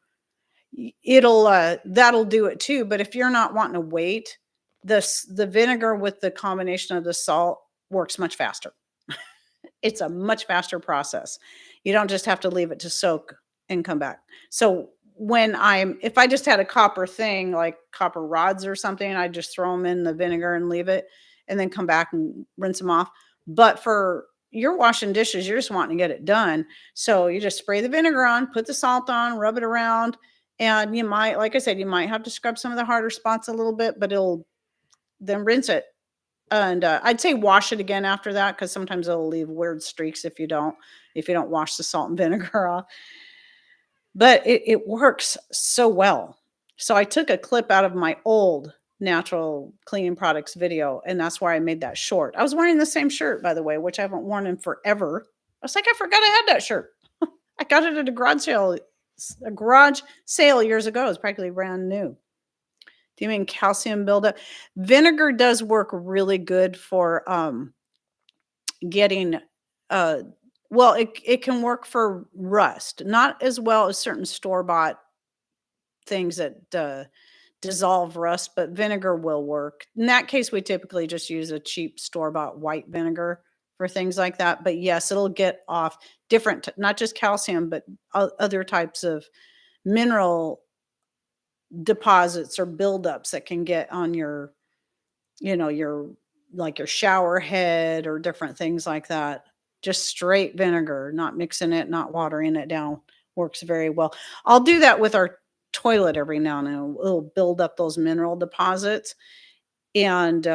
It'll that'll do it too. But if you're not wanting to wait, the vinegar with the combination of the salt works much faster. It's a much faster process. You don't just have to leave it to soak and come back. So if I just had a copper thing, like copper rods or something, I just throw them in the vinegar and leave it and then come back and rinse them off. But for you're washing dishes, you're just wanting to get it done. So you just spray the vinegar on, put the salt on, rub it around, and you might, like I said, you might have to scrub some of the harder spots a little bit, but it'll then rinse it. And I'd say wash it again after that because sometimes it'll leave weird streaks if you don't wash the salt and vinegar off. But it works so well. So I took a clip out of my old natural cleaning products video, and that's why I made that short. I was wearing the same shirt, by the way, which I haven't worn in forever. I was like, I forgot I had that shirt. I got it at a garage sale years ago. It was practically brand new. Do you mean calcium buildup? Vinegar does work really good for getting uh well, it can work for rust, not as well as certain store-bought things that dissolve rust, but vinegar will work. In that case, we typically just use a cheap store-bought white vinegar for things like that. But yes, it'll get off not just calcium, but other types of mineral deposits or buildups that can get on your, your like your shower head or different things like that. Just straight vinegar, not mixing it, not watering it down, works very well. I'll do that with our toilet every now and then. It'll build up those mineral deposits. And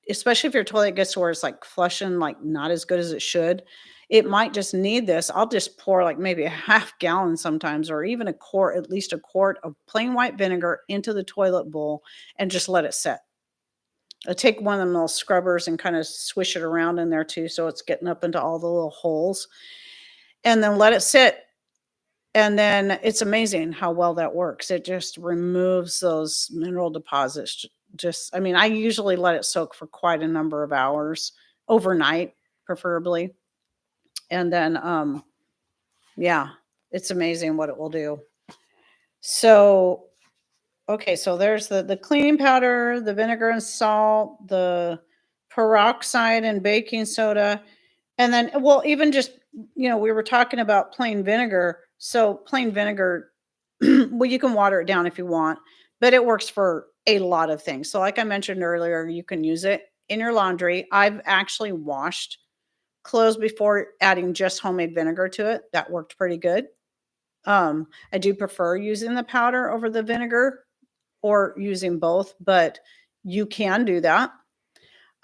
especially if your toilet gets to where it's like flushing, like not as good as it should, it might just need this. I'll just pour like maybe a half gallon sometimes, or even a quart, at least a quart of plain white vinegar into the toilet bowl and just let it set. I take one of them little scrubbers and kind of swish it around in there too, so it's getting up into all the little holes, and then let it sit. And then it's amazing how well that works. It just removes those mineral deposits. I mean, I usually let it soak for quite a number of hours, overnight, preferably. And then, yeah, it's amazing what it will do. So, okay, so there's the cleaning powder, the vinegar and salt, the peroxide and baking soda, and then, well, even just, we were talking about plain vinegar. So plain vinegar, well, you can water it down if you want, but it works for a lot of things. So like I mentioned earlier, you can use it in your laundry. I've actually washed clothes before adding just homemade vinegar to it. That worked pretty good. I do prefer using the powder over the vinegar or using both, but you can do that.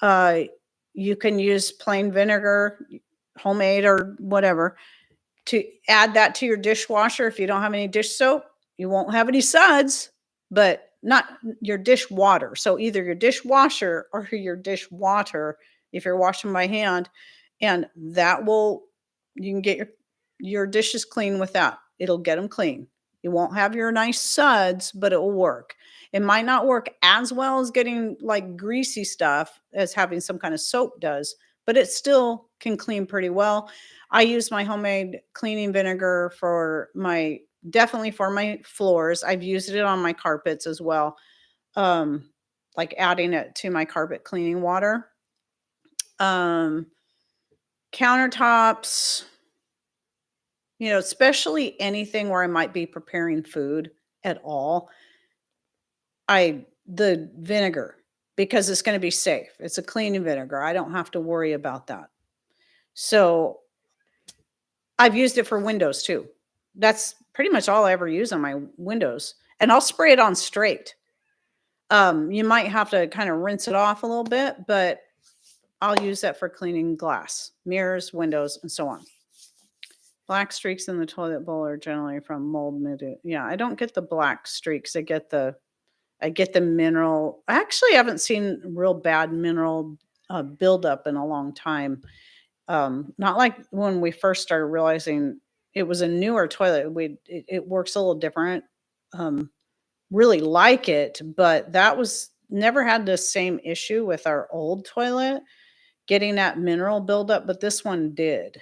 Uh, you can use plain vinegar, homemade or whatever, to add that to your dishwasher. If you don't have any dish soap, you won't have any suds, but not your dish water. So either your dishwasher or your dish water if you're washing by hand, and you can get your dishes clean with that. It'll get them clean. You won't have your nice suds, but it will work. It might not work as well as getting like greasy stuff as having some kind of soap does, but it still can clean pretty well. I use my homemade cleaning vinegar definitely for my floors. I've used it on my carpets as well. Like adding it to my carpet cleaning water. Um, Countertops, especially anything where I might be preparing food at all. The vinegar, because it's going to be safe. It's a cleaning vinegar. I don't have to worry about that. So I've used it for windows too. That's pretty much all I ever use on my windows. And I'll spray it on straight. You might have to kind of rinse it off a little bit, but I'll use that for cleaning glass, mirrors, windows, and so on. Black streaks in the toilet bowl are generally from mold mildew. Yeah, I don't get the black streaks. I get the mineral. I actually haven't seen real bad mineral buildup in a long time. Not like when we first started realizing it was a newer toilet. It works a little different. Really like it, but that was never had the same issue with our old toilet getting that mineral buildup, but this one did.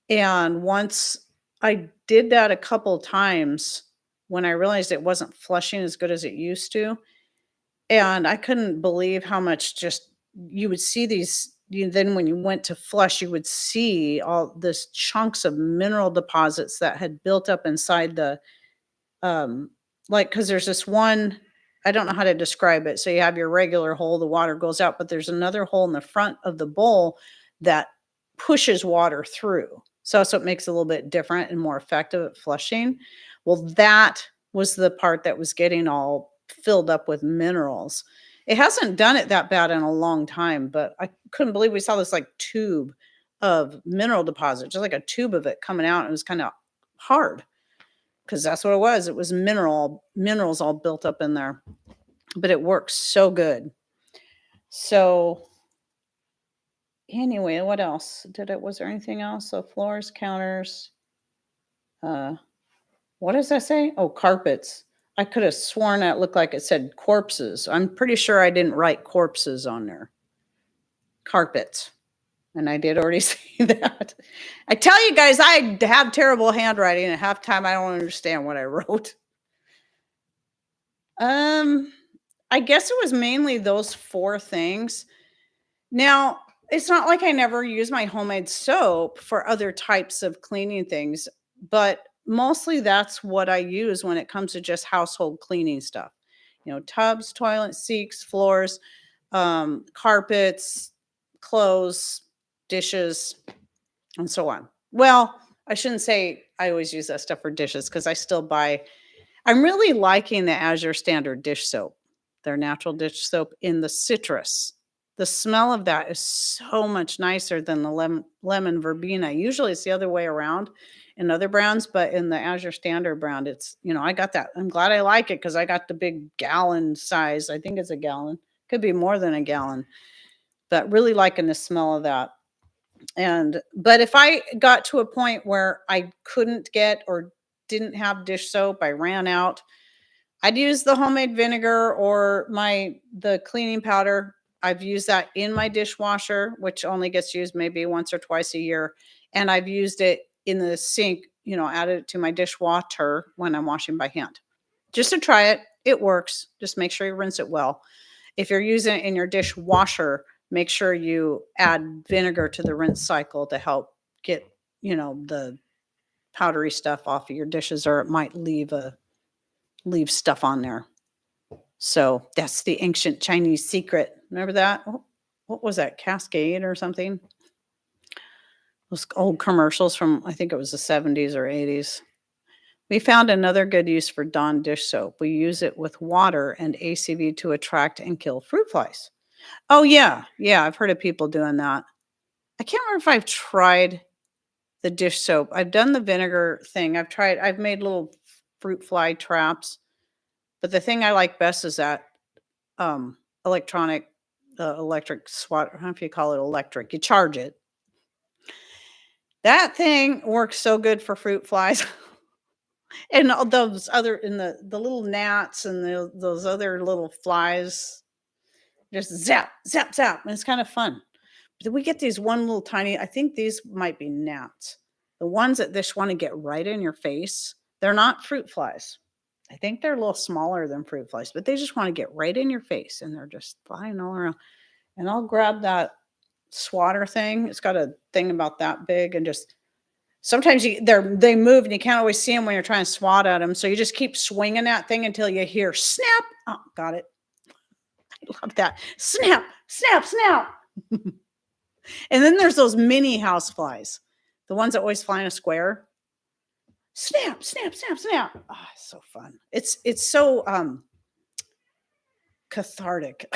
And once I did that a couple times when I realized it wasn't flushing as good as it used to, and I couldn't believe how much just you would see then when you went to flush, you would see all this chunks of mineral deposits that had built up inside um, like, because there's this one, I don't know how to describe it. So you have your regular hole, the water goes out, but there's another hole in the front of the bowl that pushes water through. So it makes it a little bit different and more effective at flushing. Well, that was the part that was getting all filled up with minerals. It hasn't done it that bad in a long time, but I couldn't believe we saw this like tube of mineral deposit, just like a tube of it coming out. It was kind of hard because that's what it was. It was minerals all built up in there, but it works so good. So anyway, what else did it? Was there anything else? So floors, counters. Uh, what does that say? Oh, carpets. I could have sworn that looked like it said corpses. I'm pretty sure I didn't write corpses on there. Carpets. And I did already say that. I tell you guys, I have terrible handwriting. At half time, I don't understand what I wrote. I guess it was mainly those 4 things. Now, it's not like I never use my homemade soap for other types of cleaning things, but mostly that's what I use when it comes to just household cleaning stuff. Tubs, toilet seats, floors, carpets, clothes, dishes, and so on. Well, I shouldn't say I always use that stuff for dishes because I'm really liking the Azure Standard dish soap, their natural dish soap in the citrus. The smell of that is so much nicer than the lemon verbena. Usually it's the other way around in other brands, but in the Azure Standard brand, I got that. I'm glad I like it because I got the big gallon size. I think it's a gallon. Could be more than a gallon, but really liking the smell of that. But if I got to a point where I couldn't get or didn't have dish soap, I ran out, I'd use the homemade vinegar or the cleaning powder. I've used that in my dishwasher, which only gets used maybe once or twice a year. And I've used it in the sink, added it to my dishwater when I'm washing by hand. Just to try it. It works. Just make sure you rinse it well. If you're using it in your dishwasher, make sure you add vinegar to the rinse cycle to help get, the powdery stuff off of your dishes, or it might leave stuff on there. So that's the ancient Chinese secret. Remember that? What was that? Cascade or something? Those old commercials from, I think it was the 70s or 80s. We found another good use for Dawn dish soap. We use it with water and ACV to attract and kill fruit flies. Oh, yeah. Yeah, I've heard of people doing that. I can't remember if I've tried the dish soap. I've done the vinegar thing. I've made little fruit fly traps. But the thing I like best is that electric swat. I don't know if you call it electric. You charge it. That thing works so good for fruit flies. And all those other in the little gnats and those other little flies. Just zap, zap, zap. And it's kind of fun. But we get these one little tiny, I think these might be gnats. The ones that just want to get right in your face. They're not fruit flies. I think they're a little smaller than fruit flies, but they just want to get right in your face and they're just flying all around. And I'll grab that swatter thing. It's got a thing about that big and just sometimes they move and you can't always see them when you're trying to swat at them. So you just keep swinging that thing until you hear snap. Oh, got it. I love that. Snap, snap, snap. And then there's those mini house flies, the ones that always fly in a square. Snap, snap, snap, snap. Oh, it's so fun. It's so cathartic.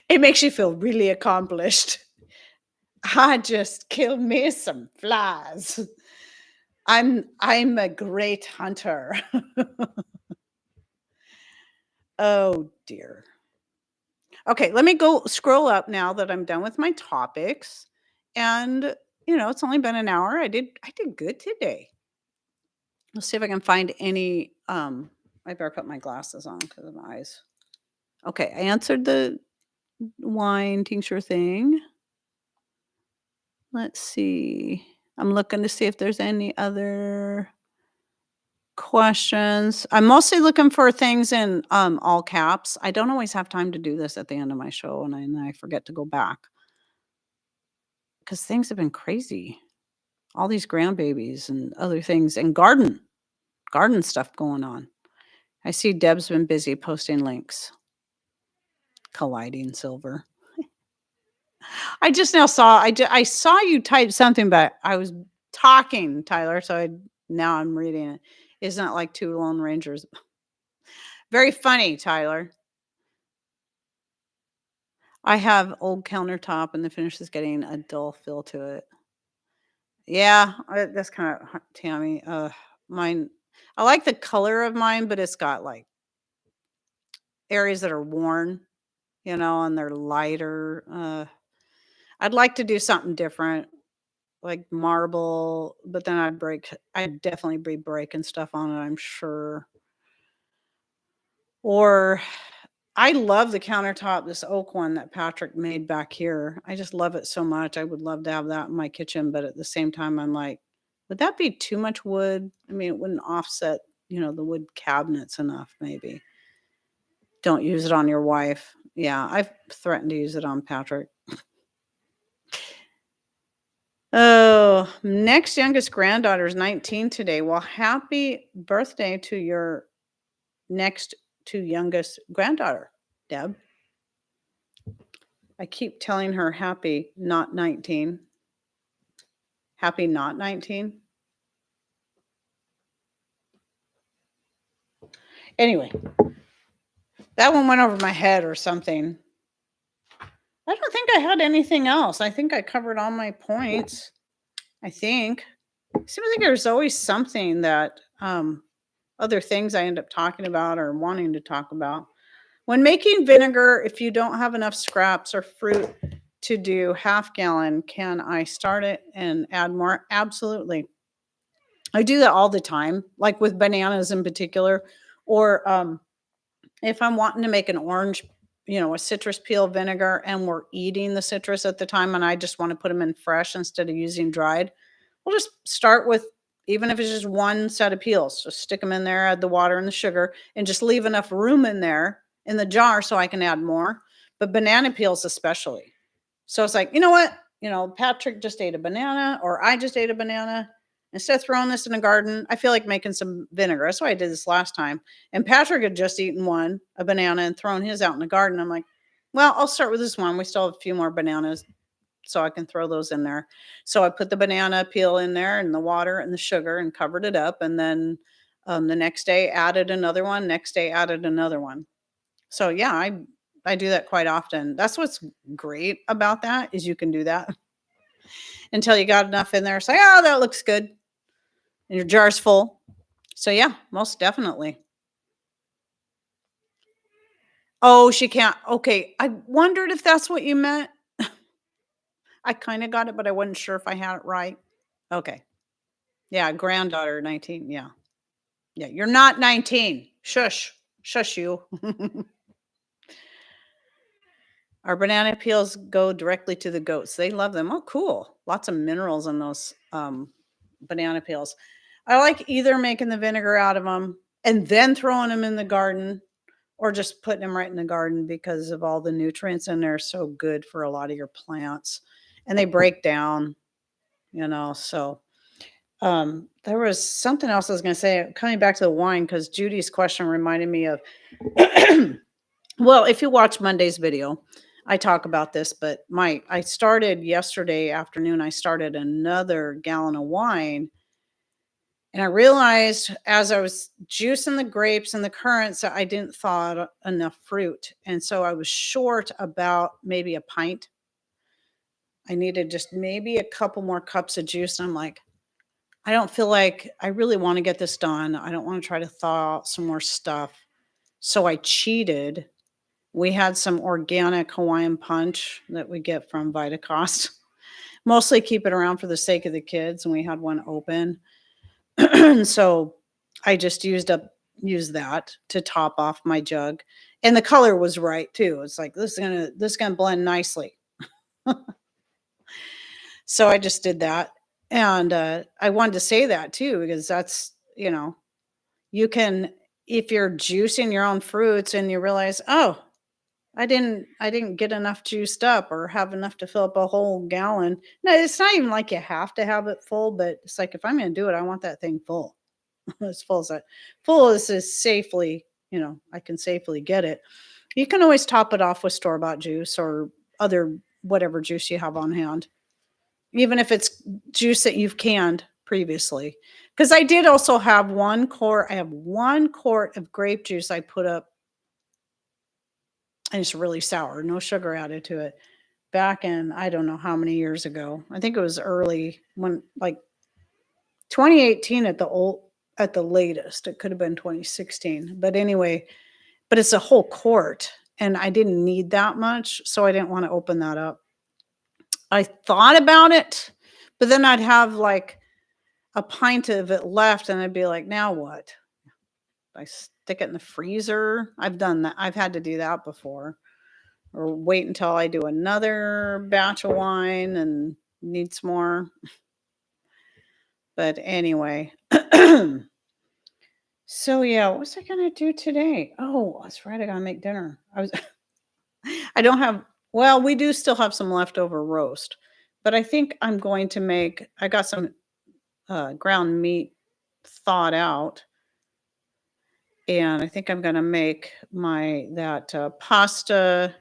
It makes you feel really accomplished. I just killed me some flies. I'm a great hunter. Oh dear. Okay, let me go scroll up now that I'm done with my topics. And it's only been an hour. I did good today. Let's see if I can find any I better put my glasses on because of my eyes. Okay, I answered the wine tincture thing. Let's see. I'm looking to see if there's any other questions. I'm mostly looking for things in all caps. I don't always have time to do this at the end of my show, and I forget to go back because things have been crazy. All these grandbabies and other things, and garden stuff going on. I see Deb's been busy posting links. Colliding silver. I just now saw I saw you type something, but I was talking, Tyler, so now I'm reading it. Isn't it like two Lone Rangers? Very funny, Tyler. I have old countertop and the finish is getting a dull feel to it. Yeah, that's kind of Tammy. Mine. I like the color of mine, but it's got like areas that are worn, and they're lighter. I'd like to do something different, like marble, but then I'd definitely be breaking stuff on it, I'm sure. Or I love the countertop, this oak one that Patrick made back here. I just love it so much. I would love to have that in my kitchen, but at the same time, I'm like, would that be too much wood? I mean, it wouldn't offset, the wood cabinets enough, maybe. Don't use it on your wife. Yeah, I've threatened to use it on Patrick. Oh, next youngest granddaughter is 19 today. Well, happy birthday to your next to youngest granddaughter, Deb. I keep telling her happy not 19. Happy not 19. Anyway, that one went over my head or something. I don't think I had anything else. I think I covered all my points. I think. Seems like there's always something that other things I end up talking about or wanting to talk about. When making vinegar, if you don't have enough scraps or fruit to do half gallon, can I start it and add more? Absolutely. I do that all the time, like with bananas in particular, or if I'm wanting to make an orange, a citrus peel vinegar, and we're eating the citrus at the time, and I just want to put them in fresh instead of using dried, we'll just start with, even if it's just one set of peels, just stick them in there, add the water and the sugar, and just leave enough room in there in the jar so I can add more. But banana peels especially. So it's like, you know what? Patrick just ate a banana, or I just ate a banana. Instead of throwing this in the garden, I feel like making some vinegar. That's why I did this last time. And Patrick had just eaten a banana, and thrown his out in the garden. I'm like, well, I'll start with this one. We still have a few more bananas, so I can throw those in there. So I put the banana peel in there and the water and the sugar and covered it up. And then the next day added another one. Next day added another one. So yeah, I do that quite often. That's what's great about that, is you can do that until you got enough in there. Say, oh, that looks good. And your jar's full. So yeah, most definitely. Oh, she can't. Okay. I wondered if that's what you meant. I kind of got it, but I wasn't sure if I had it right. Okay. Yeah, granddaughter 19. Yeah. Yeah, you're not 19. Shush. Shush you. Our banana peels go directly to the goats. They love them. Oh, cool. Lots of minerals in those banana peels. I like either making the vinegar out of them and then throwing them in the garden, or just putting them right in the garden because of all the nutrients in there. So good for a lot of your plants. And they break down, so there was something else I was going to say, coming back to the wine, because Judy's question reminded me of, well, if you watch Monday's video, I talk about this, but I started yesterday afternoon, I started another gallon of wine. And I realized as I was juicing the grapes and the currants that I didn't thaw enough fruit. And so I was short about maybe a pint. I needed just maybe a couple more cups of juice. And I'm like, I don't feel like I really want to get this done. I don't want to try to thaw out some more stuff. So I cheated. We had some organic Hawaiian punch that we get from Vitacost. Mostly keep it around for the sake of the kids. And we had one open. So I just used that to top off my jug. And the color was right too. It's like, this is gonna blend nicely. So I just did that. And I wanted to say that too, because that's, you can, if you're juicing your own fruits and you realize, oh, I didn't get enough juiced up or have enough to fill up a whole gallon. No, it's not even like you have to have it full, but it's like, if I'm going to do it, I want that thing full. as full as is safely, I can safely get it. You can always top it off with store-bought juice or other whatever juice you have on hand, even if it's juice that you've canned previously. Because I did also have 1 quart. I have 1 quart of grape juice I put up, and it's really sour, no sugar added to it. Back in I don't know how many years ago. I think it was early when like 2018 at the latest. It could have been 2016. But anyway, but it's a whole quart and I didn't need that much, so I didn't want to open that up. I thought about it, but then I'd have like a pint of it left and I'd be like, now what? I stick it in the freezer. I've done that. I've had to do that before. Or wait until I do another batch of wine and needs more. But anyway. So yeah, what was I gonna do today? Oh, that's right. I gotta make dinner. I don't have, well, we do still have some leftover roast, but I think I'm going to make, I got some ground meat thawed out, and I think I'm gonna make that pasta.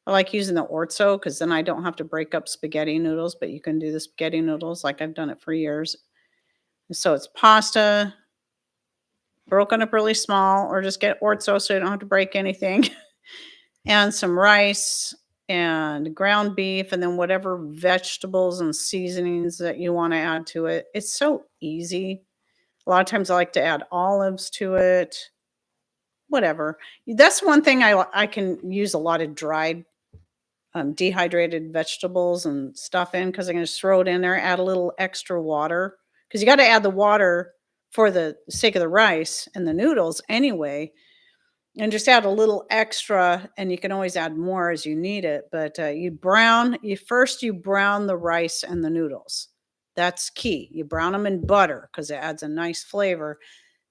I like using the orzo because then I don't have to break up spaghetti noodles, but you can do the spaghetti noodles like I've done it for years. So it's pasta broken up really small, or just get orzo so you don't have to break anything, and some rice and ground beef, and then whatever vegetables and seasonings that you want to add to it. It's so easy. A lot of times I like to add olives to it. Whatever. That's one thing I can use a lot of dried dehydrated vegetables and stuff in, because I can just throw it in there, add a little extra water, because you got to add the water for the sake of the rice and the noodles anyway, and just add a little extra, and you can always add more as you need it. But you brown the rice and the noodles. That's key. You brown them in butter because it adds a nice flavor.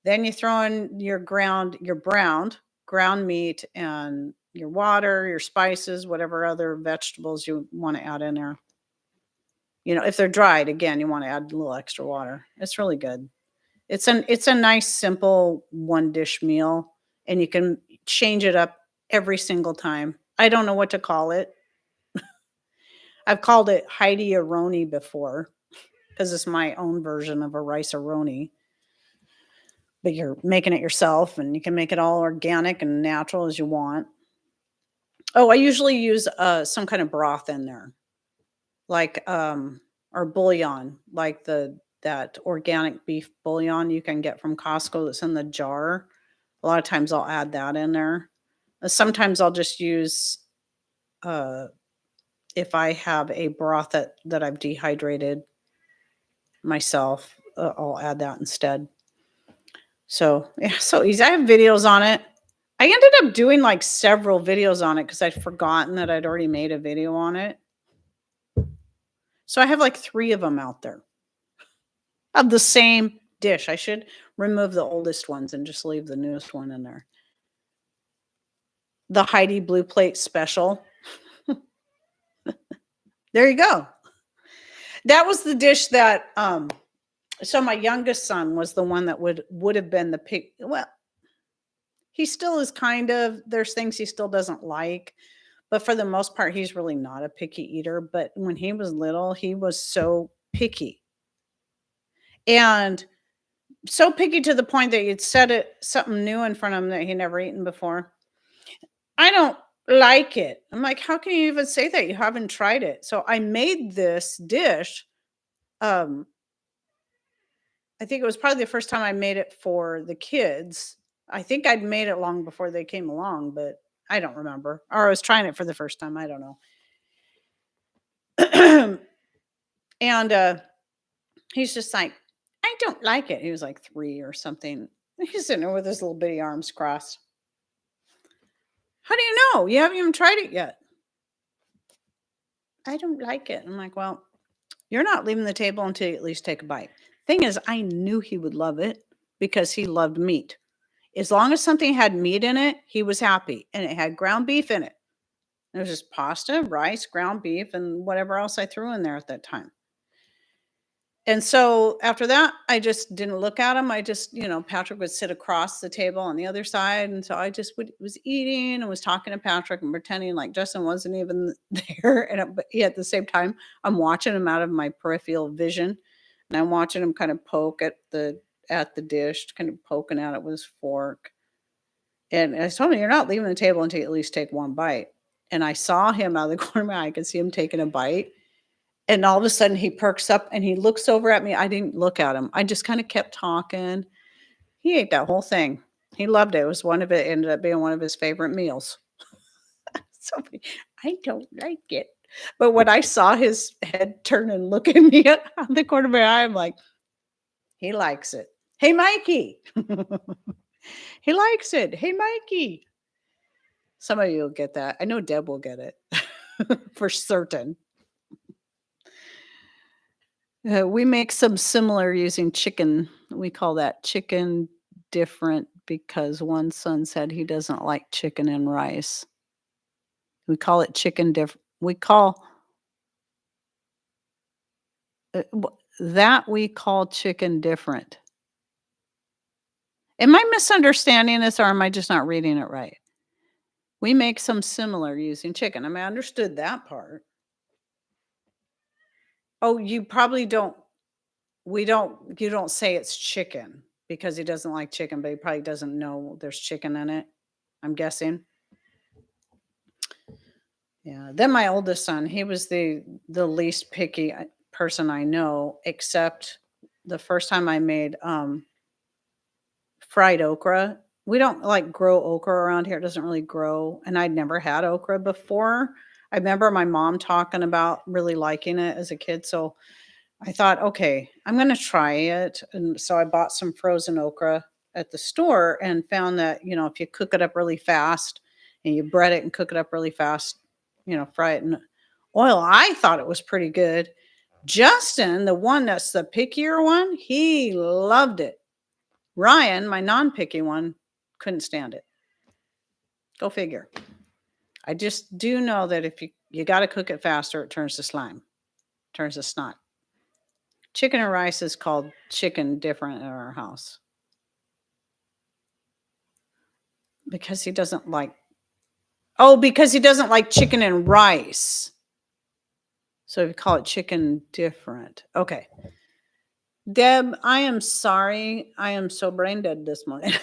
Then you throw in your browned ground meat and your water, your spices, whatever other vegetables you want to add in there. If they're dried, again, you want to add a little extra water. It's really good. It's a nice, simple one dish meal, and you can change it up every single time. I don't know what to call it. I've called it Heidi-A-Roni before because it's my own version of a rice-a-roni. But you're making it yourself, and you can make it all organic and natural as you want. Oh, I usually use some kind of broth in there, like or bouillon, like that organic beef bouillon you can get from Costco that's in the jar. A lot of times I'll add that in there. Sometimes I'll just use if I have a broth that I've dehydrated myself, I'll add that instead. So yeah, so easy. I have videos on it. I ended up doing like several videos on it because I'd forgotten that I'd already made a video on it. So I have like 3 of them out there of the same dish. I should remove the oldest ones and just leave the newest one in there. The Heidi Blue Plate Special. There you go. That was the dish that so my youngest son was the one that would have been the pick. Well, he still is kind of, there's things he still doesn't like, but for the most part, he's really not a picky eater. But when he was little, he was so picky. And so picky to the point that you'd set something new in front of him that he never eaten before. I don't like it. I'm like, how can you even say that? You haven't tried it. So I made this dish. I think it was probably the first time I made it for the kids. I think I'd made it long before they came along, but I don't remember. Or I was trying it for the first time. I don't know. And he's just like, I don't like it. He was like 3 or something. He's sitting there with his little bitty arms crossed. How do you know? You haven't even tried it yet. I don't like it. I'm like, well, you're not leaving the table until you at least take a bite. Thing is, I knew he would love it because he loved meat. As long as something had meat in it, he was happy. And it had ground beef in it. It was just pasta, rice, ground beef, and whatever else I threw in there at that time. And so after that, I just didn't look at him. I just, Patrick would sit across the table on the other side. And so I just was eating and was talking to Patrick and pretending like Justin wasn't even there. But at the same time, I'm watching him out of my peripheral vision. And I'm watching him kind of poke at the dish, kind of poking at it with his fork. And I told him, "You're not leaving the table until you at least take one bite." And I saw him out of the corner of my eye. I could see him taking a bite. And all of a sudden he perks up and he looks over at me. I didn't look at him. I just kind of kept talking. He ate that whole thing. He loved it. It ended up being one of his favorite meals. So I don't like it. But when I saw his head turn and look at me out the corner of my eye, I'm like, he likes it. Hey, Mikey. He likes it. Hey, Mikey. Some of you will get that. I know Deb will get it for certain. We make some similar using chicken. We call that chicken different because one son said he doesn't like chicken and rice. We call it chicken different. We call chicken different. Am I misunderstanding this or am I just not reading it right? We make some similar using chicken. I mean, I understood that part. Oh, you probably don't. You don't say it's chicken because he doesn't like chicken, but he probably doesn't know there's chicken in it, I'm guessing. Yeah. Then my oldest son, he was the least picky person I know, except the first time I made fried okra. We don't like grow okra around here. It doesn't really grow. And I'd never had okra before. I remember my mom talking about really liking it as a kid. So I thought, okay, I'm going to try it. And so I bought some frozen okra at the store and found that, if you cook it up really fast and you bread it and cook it up really fast, fry it in oil, I thought it was pretty good. Justin, the one that's the pickier one, he loved it. Ryan, my non-picky one, couldn't stand it. Go figure. I just do know that if you got to cook it faster, it turns to slime, turns to snot. Chicken and rice is called chicken different in our house. Because he doesn't like chicken and rice. So we call it chicken different. Okay. Deb, I am sorry. I am so brain dead this morning.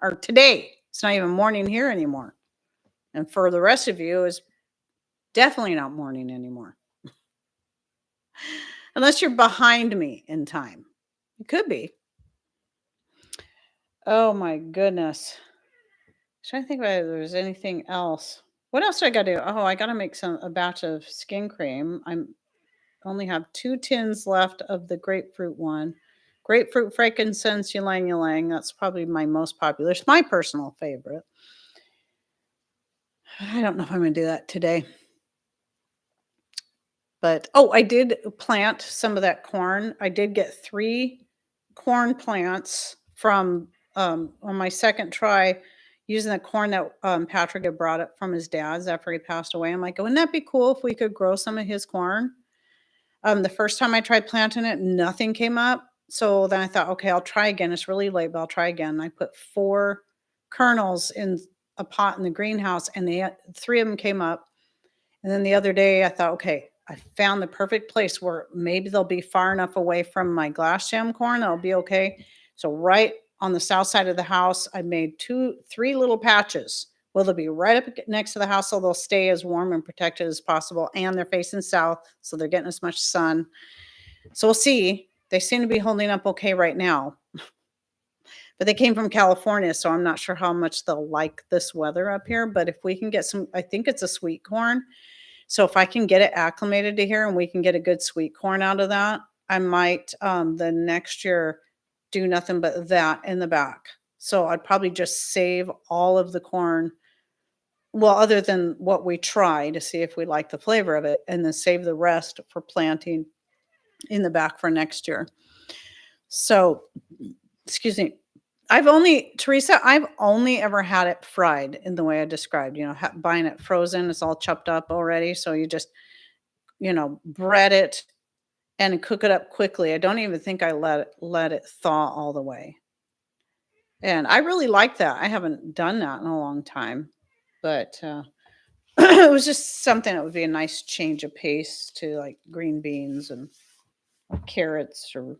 Or today. It's not even morning here anymore. And for the rest of you, it's definitely not morning anymore. Unless you're behind me in time. It could be. Oh my goodness. Trying to think about if there's anything else. What else do I got to do? Oh, I got to make a batch of skin cream. I only have 2 tins left of the grapefruit one. Grapefruit, frankincense, ylang ylang. That's probably my most popular. It's my personal favorite. I don't know if I'm going to do that today. But, I did plant some of that corn. I did get 3 corn plants from on my second try using the corn that Patrick had brought up from his dad's after he passed away. I'm like, wouldn't that be cool if we could grow some of his corn? The first time I tried planting it, nothing came up. So then I thought, okay, I'll try again. It's really late, but I'll try again. I put 4 kernels in a pot in the greenhouse and 3 of them came up. And then the other day I thought, okay, I found the perfect place where maybe they'll be far enough away from my glass jam corn. That'll be okay. So right on the south side of the house, I made 3 little patches. Well, they'll be right up next to the house, so they'll stay as warm and protected as possible. And they're facing south, so they're getting as much sun. So we'll see. They seem to be holding up okay right now. But they came from California, so I'm not sure how much they'll like this weather up here. But if we can get I think it's a sweet corn. So if I can get it acclimated to here and we can get a good sweet corn out of that, I might the next year do nothing but that in the back. So I'd probably just save all of the corn. Well, other than what we try to see if we like the flavor of it, and then save the rest for planting in the back for next year. So, excuse me. Teresa, I've only ever had it fried in the way I described, buying it frozen. It's all chopped up already. So you just, bread it and cook it up quickly. I don't even think I let it thaw all the way. And I really like that. I haven't done that in a long time, but it was just something that would be a nice change of pace to like green beans and carrots or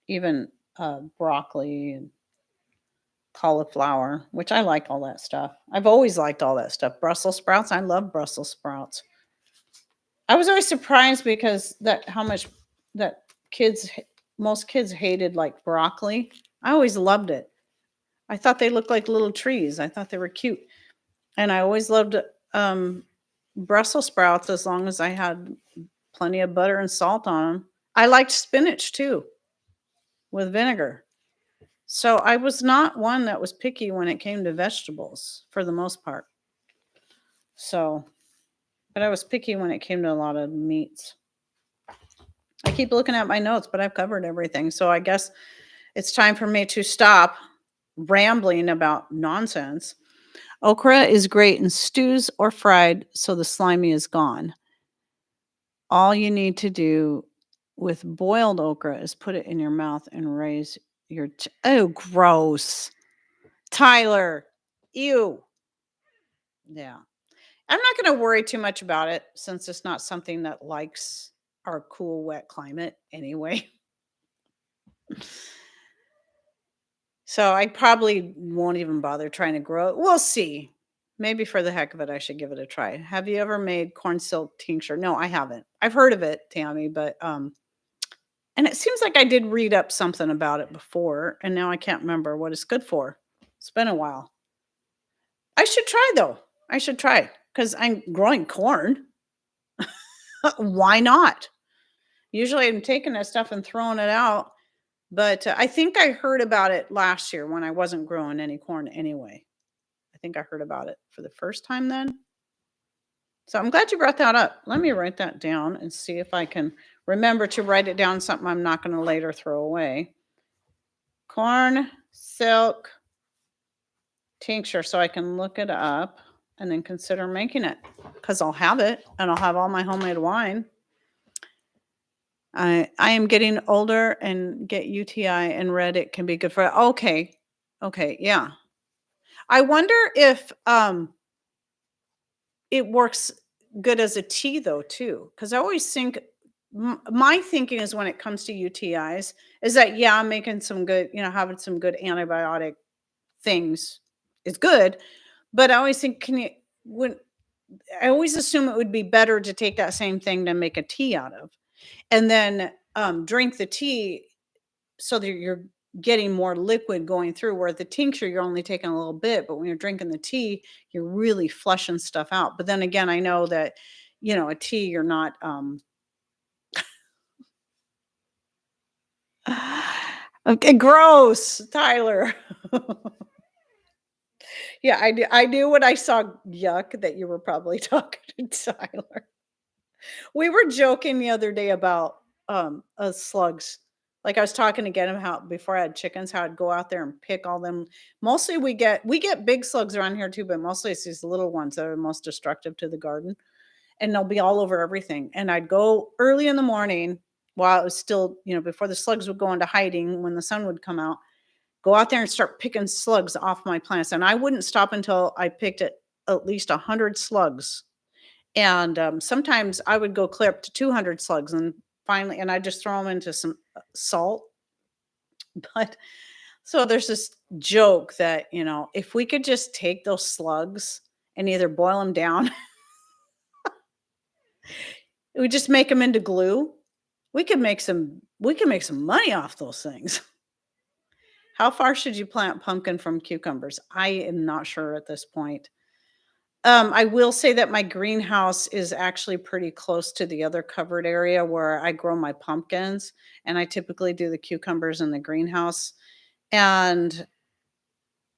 even broccoli and cauliflower, which I like all that stuff. I've always liked all that stuff. Brussels sprouts, I love Brussels sprouts. I was always surprised because that how much that most kids hated like broccoli. I always loved it. I thought they looked like little trees. I thought they were cute. And I always loved um, Brussels sprouts as long as I had plenty of butter and salt on them. I liked spinach too with vinegar. So I was not one that was picky when it came to vegetables for the most part. So, but I was picky when it came to a lot of meats. I keep looking at my notes, but I've covered everything. So I guess it's time for me to stop rambling about nonsense. Okra is great in stews or fried, so the slimy is gone. All you need to do with boiled okra is put it in your mouth and raise your. Oh, gross. Tyler. Ew. Yeah. I'm not going to worry too much about it since it's not something that likes our cool, wet climate anyway. So I probably won't even bother trying to grow it. We'll see. Maybe for the heck of it, I should give it a try. Have you ever made corn silk tincture? No, I haven't. I've heard of it, Tammy, but and it seems like I did read up something about it before, and now I can't remember what it's good for. It's been a while. I should try though. I should try because I'm growing corn. Why not? Usually I'm taking that stuff and throwing it out, but I think I heard about it last year when I wasn't growing any corn anyway. I think I heard about it for the first time then. So I'm glad you brought that up. Let me write that down and see if I can remember to write it down something I'm not going to later throw away. Corn silk tincture, so I can look it up and then consider making it because I'll have it and I'll have all my homemade wine. I am getting older and get UTI and read it can be good for. Okay. Okay, yeah. I wonder if it works good as a tea though too, because I always think my thinking is when it comes to UTIs is that yeah, I'm making some good, having some good antibiotic things is good, but I always think can you when I always assume it would be better to take that same thing to make a tea out of, and then drink the tea so that you're getting more liquid going through. Where the tincture, you're only taking a little bit, but when you're drinking the tea, you're really flushing stuff out. But then again, I know that, a tea, you're not. Okay, gross, Tyler. Yeah, I do. I knew when I saw yuck that you were probably talking to Tyler. We were joking the other day about slugs. Like I was talking again about how before I had chickens, how I'd go out there and pick all them. Mostly we get big slugs around here too, but mostly it's these little ones that are most destructive to the garden. And they'll be all over everything. And I'd go early in the morning while it was still, before the slugs would go into hiding when the sun would come out, go out there and start picking slugs off my plants. And I wouldn't stop until I picked at least 100 slugs, and sometimes I would go clear up to 200 slugs, and finally, and I just throw them into some salt. But so there's this joke that, if we could just take those slugs and either boil them down, we just make them into glue. We could make some money off those things. How far should you plant pumpkin from cucumbers? I am not sure at this point. I will say that my greenhouse is actually pretty close to the other covered area where I grow my pumpkins, and I typically do the cucumbers in the greenhouse. And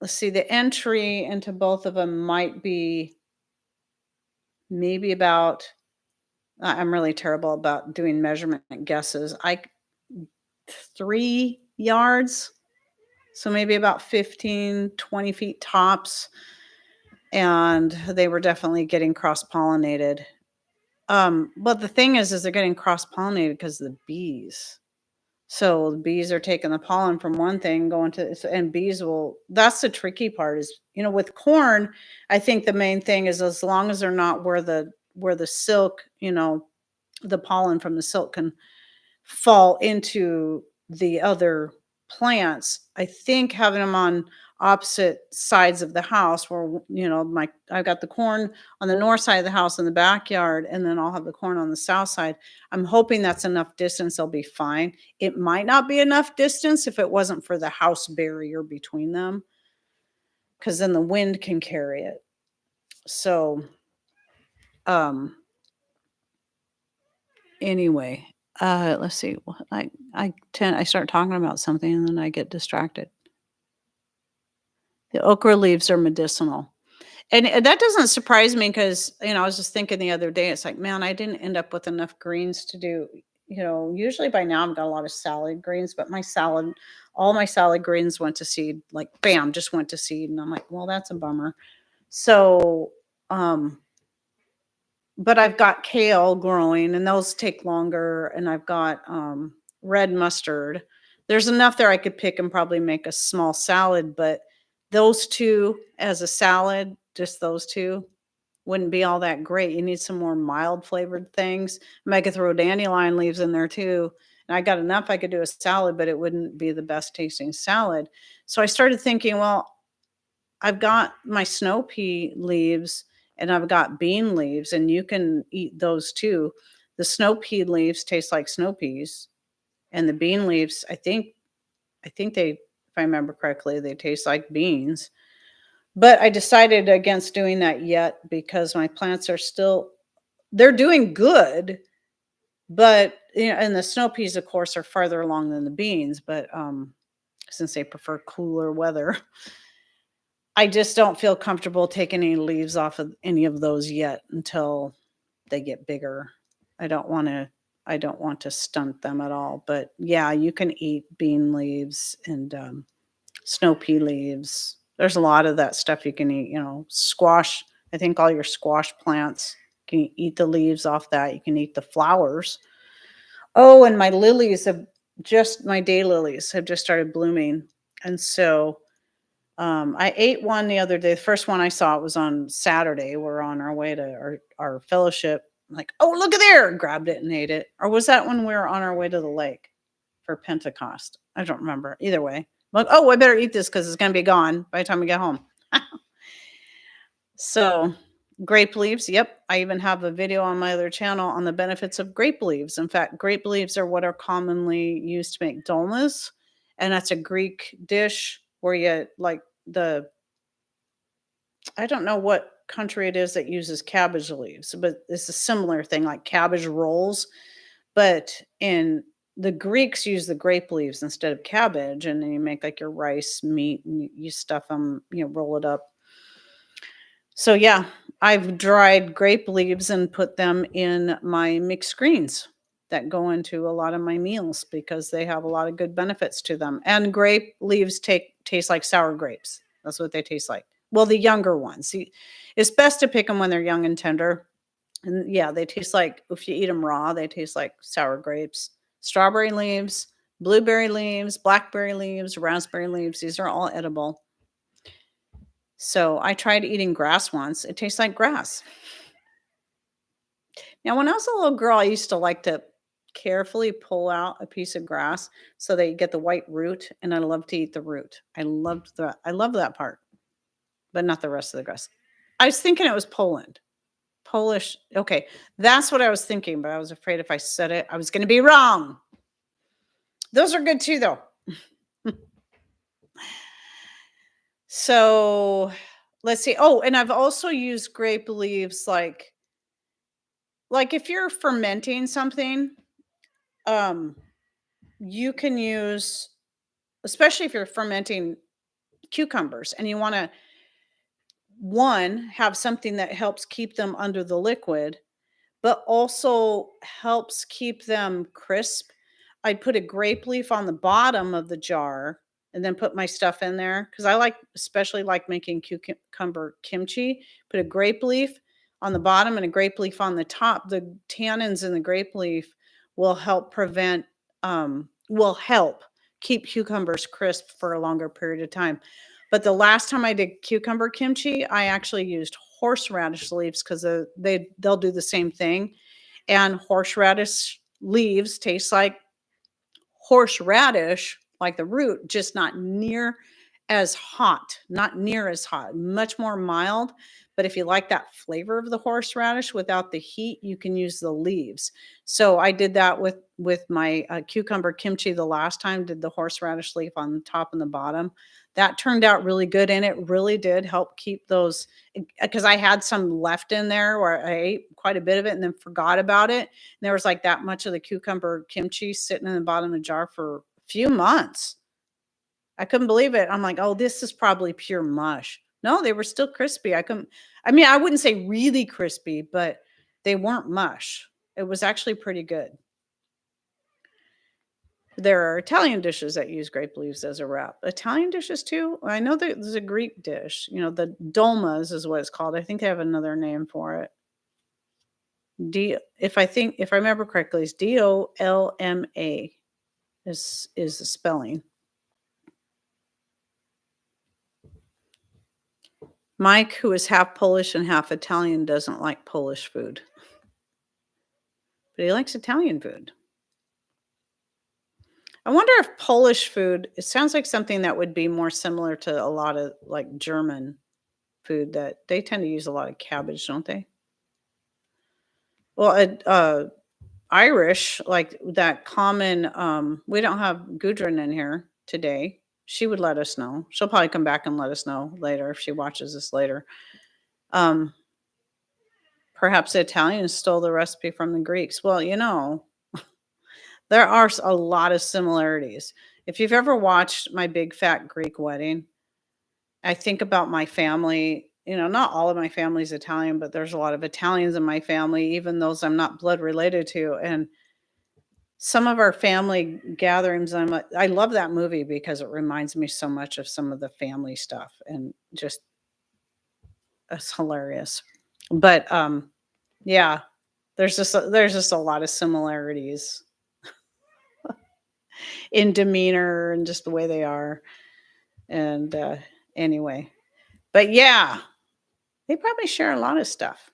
let's see, the entry into both of them might be maybe about. I'm really terrible about doing measurement guesses. 3 yards, so maybe about 15, 20 feet tops. And they were definitely getting cross pollinated. But the thing is they're getting cross-pollinated because of the bees. So the bees are taking the pollen from one thing, going to and bees will that's the tricky part is, with corn, I think the main thing is as long as they're not where the silk, the pollen from the silk can fall into the other plants. I think having them on opposite sides of the house where, I've got the corn on the north side of the house in the backyard, and then I'll have the corn on the south side. I'm hoping that's enough distance. They'll be fine. It might not be enough distance if it wasn't for the house barrier between them, because then the wind can carry it. So, um, anyway, let's see. I start talking about something and then I get distracted. The okra leaves are medicinal. And that doesn't surprise me because, I was just thinking the other day, it's like, man, I didn't end up with enough greens to do, usually by now I've got a lot of salad greens, but all my salad greens went to seed, like bam, just went to seed. And I'm like, well, that's a bummer. So, but I've got kale growing and those take longer. And I've got red mustard. There's enough there I could pick and probably make a small salad, but those two as a salad, just those two, wouldn't be all that great. You need some more mild flavored things. I could throw dandelion leaves in there too. And I got enough I could do a salad, but it wouldn't be the best tasting salad. So I started thinking, well, I've got my snow pea leaves and I've got bean leaves, and you can eat those too. The snow pea leaves taste like snow peas, and the bean leaves, I think they, if I remember correctly, they taste like beans. But I decided against doing that yet because my plants are still they're doing good, but and the snow peas, of course, are farther along than the beans, but since they prefer cooler weather, I just don't feel comfortable taking any leaves off of any of those yet until they get bigger. I don't want to I don't want to stunt them at all. But yeah, you can eat bean leaves and snow pea leaves. There's a lot of that stuff you can eat, squash. I think all your squash plants can eat the leaves off that. You can eat the flowers. Oh, and my daylilies have just started blooming. And so I ate one the other day. The first one I saw was on Saturday. We're on our way to our fellowship. I'm like, oh, look at there. Grabbed it and ate it. Or was that when we were on our way to the lake for Pentecost? I don't remember. Either way. I'm like, oh, I better eat this because it's going to be gone by the time we get home. So, grape leaves. Yep. I even have a video on my other channel on the benefits of grape leaves. In fact, grape leaves are what are commonly used to make dolmas. And that's a Greek dish where you like I don't know what country it is that uses cabbage leaves, but it's a similar thing like cabbage rolls. But in the Greeks use the grape leaves instead of cabbage, and then you make like your rice meat and you stuff them, roll it up. So yeah, I've dried grape leaves and put them in my mixed greens that go into a lot of my meals because they have a lot of good benefits to them. And grape leaves taste like sour grapes. That's what they taste like. Well, the younger ones. It's best to pick them when they're young and tender. And yeah, they taste like if you eat them raw, they taste like sour grapes. Strawberry leaves, blueberry leaves, blackberry leaves, raspberry leaves, these are all edible. So I tried eating grass once. It tastes like grass. Now, when I was a little girl, I used to like to carefully pull out a piece of grass so that you get the white root, and I love to eat the root. I love that part, but not the rest of the grass. I was thinking it was Poland. Polish. Okay, that's what I was thinking, but I was afraid if I said it, I was going to be wrong. Those are good too, though. So let's see. Oh, and I've also used grape leaves like if you're fermenting something, um, you can use, especially if you're fermenting cucumbers and you want to, one, have something that helps keep them under the liquid, but also helps keep them crisp. I'd put a grape leaf on the bottom of the jar and then put my stuff in there because especially like making cucumber kimchi. Put a grape leaf on the bottom and a grape leaf on the top, the tannins in the grape leaf will help prevent, will help keep cucumbers crisp for a longer period of time. But the last time I did cucumber kimchi, I actually used horseradish leaves because they'll do the same thing. And horseradish leaves taste like horseradish, like the root, just not near as hot, not near as hot, much more mild. But if you like that flavor of the horseradish without the heat, you can use the leaves. So I did that with my cucumber kimchi the last time. Did the horseradish leaf on the top and the bottom. That turned out really good, and it really did help keep those. Because I had some left in there, where I ate quite a bit of it and then forgot about it. And there was like that much of the cucumber kimchi sitting in the bottom of the jar for a few months. I couldn't believe it. I'm like, "Oh, this is probably pure mush." No, they were still crispy. I mean, I wouldn't say really crispy, but they weren't mush. It was actually pretty good. There are Italian dishes that use grape leaves as a wrap. Italian dishes too? I know that there's a Greek dish, the dolmas is what it's called. I think they have another name for it. If I remember correctly, it's Dolma is the spelling. Mike, who is half Polish and half Italian, doesn't like Polish food, but he likes Italian food. I wonder if Polish food, it sounds like something that would be more similar to a lot of like German food, that they tend to use a lot of cabbage, don't they? Well, Irish, like that common, we don't have Gudrun in here today. She would let us know. She'll probably come back and let us know later if she watches this later. Um, Perhaps the Italians stole the recipe from the Greeks. Well, there are a lot of similarities. If you've ever watched My Big Fat Greek Wedding, I think about my family. Not all of my family's Italian, but there's a lot of Italians in my family, even those I'm not blood related to. And some of our family gatherings, I love that movie because it reminds me so much of some of the family stuff, and just it's hilarious. But yeah, there's just a lot of similarities in demeanor and just the way they are. And anyway, but yeah, they probably share a lot of stuff.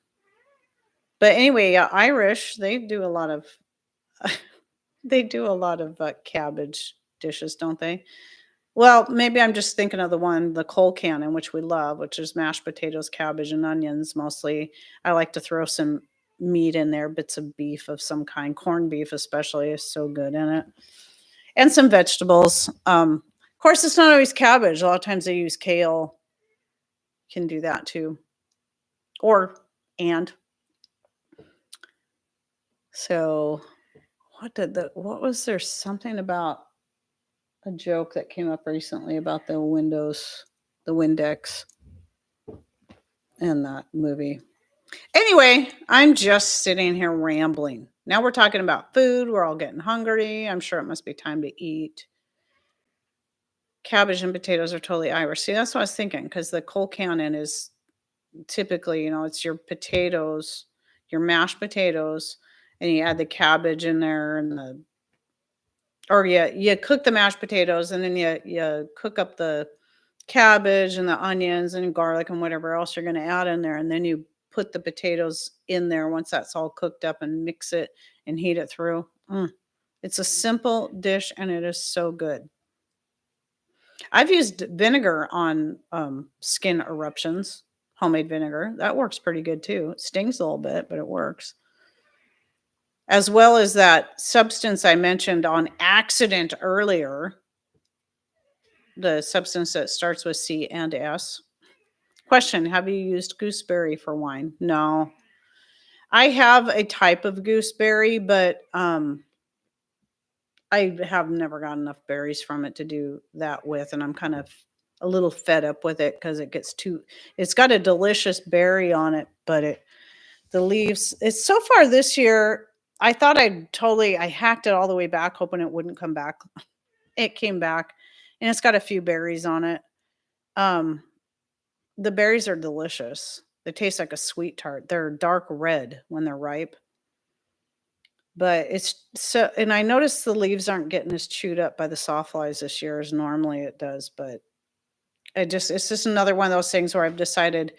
But anyway, Irish, they do a lot of cabbage dishes, don't they? Well, maybe I'm just thinking of the coal cannon, which we love, which is mashed potatoes, cabbage, and onions mostly. I like to throw some meat in there, bits of beef of some kind. Corned beef, especially, is so good in it, and some vegetables. Of course, it's not always cabbage. A lot of times they use kale. Can do that too, or and so. What was there something about a joke that came up recently about the windows, the Windex, in that movie? Anyway, I'm just sitting here rambling. Now we're talking about food. We're all getting hungry. I'm sure it must be time to eat. Cabbage and potatoes are totally Irish. See, that's what I was thinking, because the cold cannon is typically, it's your potatoes, your mashed potatoes, and you add the cabbage in there, and you cook the mashed potatoes, and then you cook up the cabbage and the onions and garlic and whatever else you're going to add in there, and then you put the potatoes in there once that's all cooked up, and mix it and heat it through. It's a simple dish, and it is so good. I've used vinegar on skin eruptions, homemade vinegar. That works pretty good too. It stings a little bit, but it works. As well as that substance I mentioned on accident earlier, the substance that starts with C and S. Question: have you used gooseberry for wine? No. I have a type of gooseberry, but I have never got enough berries from it to do that with, and I'm kind of a little fed up with it because it's got a delicious berry on it, but the leaves, it's so far this year, I thought I hacked it all the way back, hoping it wouldn't come back. It came back, and it's got a few berries on it. The berries are delicious. They taste like a sweet tart. They're dark red when they're ripe, but it's so and I noticed the leaves aren't getting as chewed up by the sawflies this year as normally it does, but it's just another one of those things where I've decided,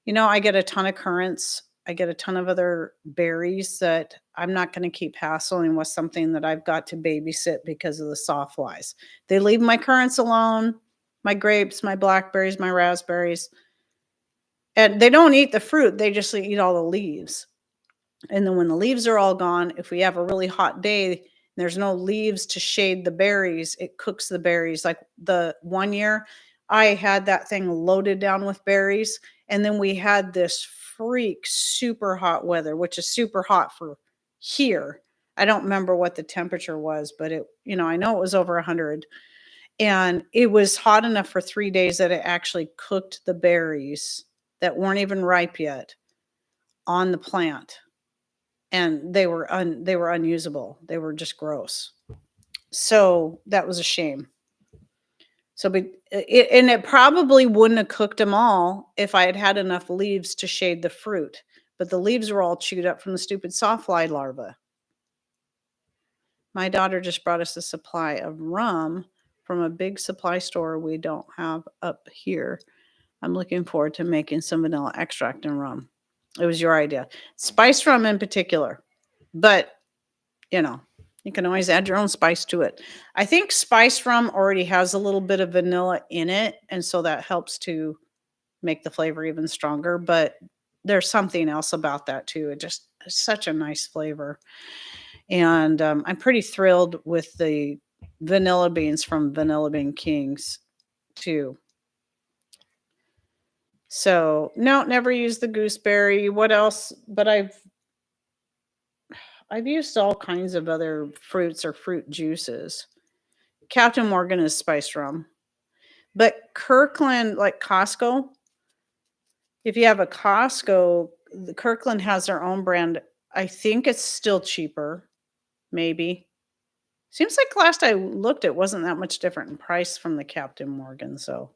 I get a ton of currants. I get a ton of other berries that I'm not going to keep hassling with something that I've got to babysit because of the sawflies. They leave my currants alone, my grapes, my blackberries, my raspberries, and they don't eat the fruit. They just eat all the leaves. And then when the leaves are all gone, if we have a really hot day and there's no leaves to shade the berries, it cooks the berries. Like the one year, I had that thing loaded down with berries. And then we had this freak super hot weather, which is super hot for here. I don't remember what the temperature was, but I know it was over 100. And it was hot enough for 3 days that it actually cooked the berries that weren't even ripe yet on the plant, and they were unusable. They were just gross. So that was a shame. So, but it probably wouldn't have cooked them all if I had had enough leaves to shade the fruit. But the leaves were all chewed up from the stupid sawfly larva. My daughter just brought us a supply of rum from a big supply store we don't have up here. I'm looking forward to making some vanilla extract and rum. It was your idea. Spiced rum in particular. But you can always add your own spice to it. I think spiced rum already has a little bit of vanilla in it, and so that helps to make the flavor even stronger, but there's something else about that too. It just is such a nice flavor. And I'm pretty thrilled with the vanilla beans from Vanilla Bean Kings too. So, no, never used the gooseberry. What else? But I've used all kinds of other fruits or fruit juices. Captain Morgan is spiced rum. But Kirkland, like Costco, if you have a Costco, the Kirkland has their own brand. I think it's still cheaper, maybe. Seems like last I looked, it wasn't that much different in price from the Captain Morgan. So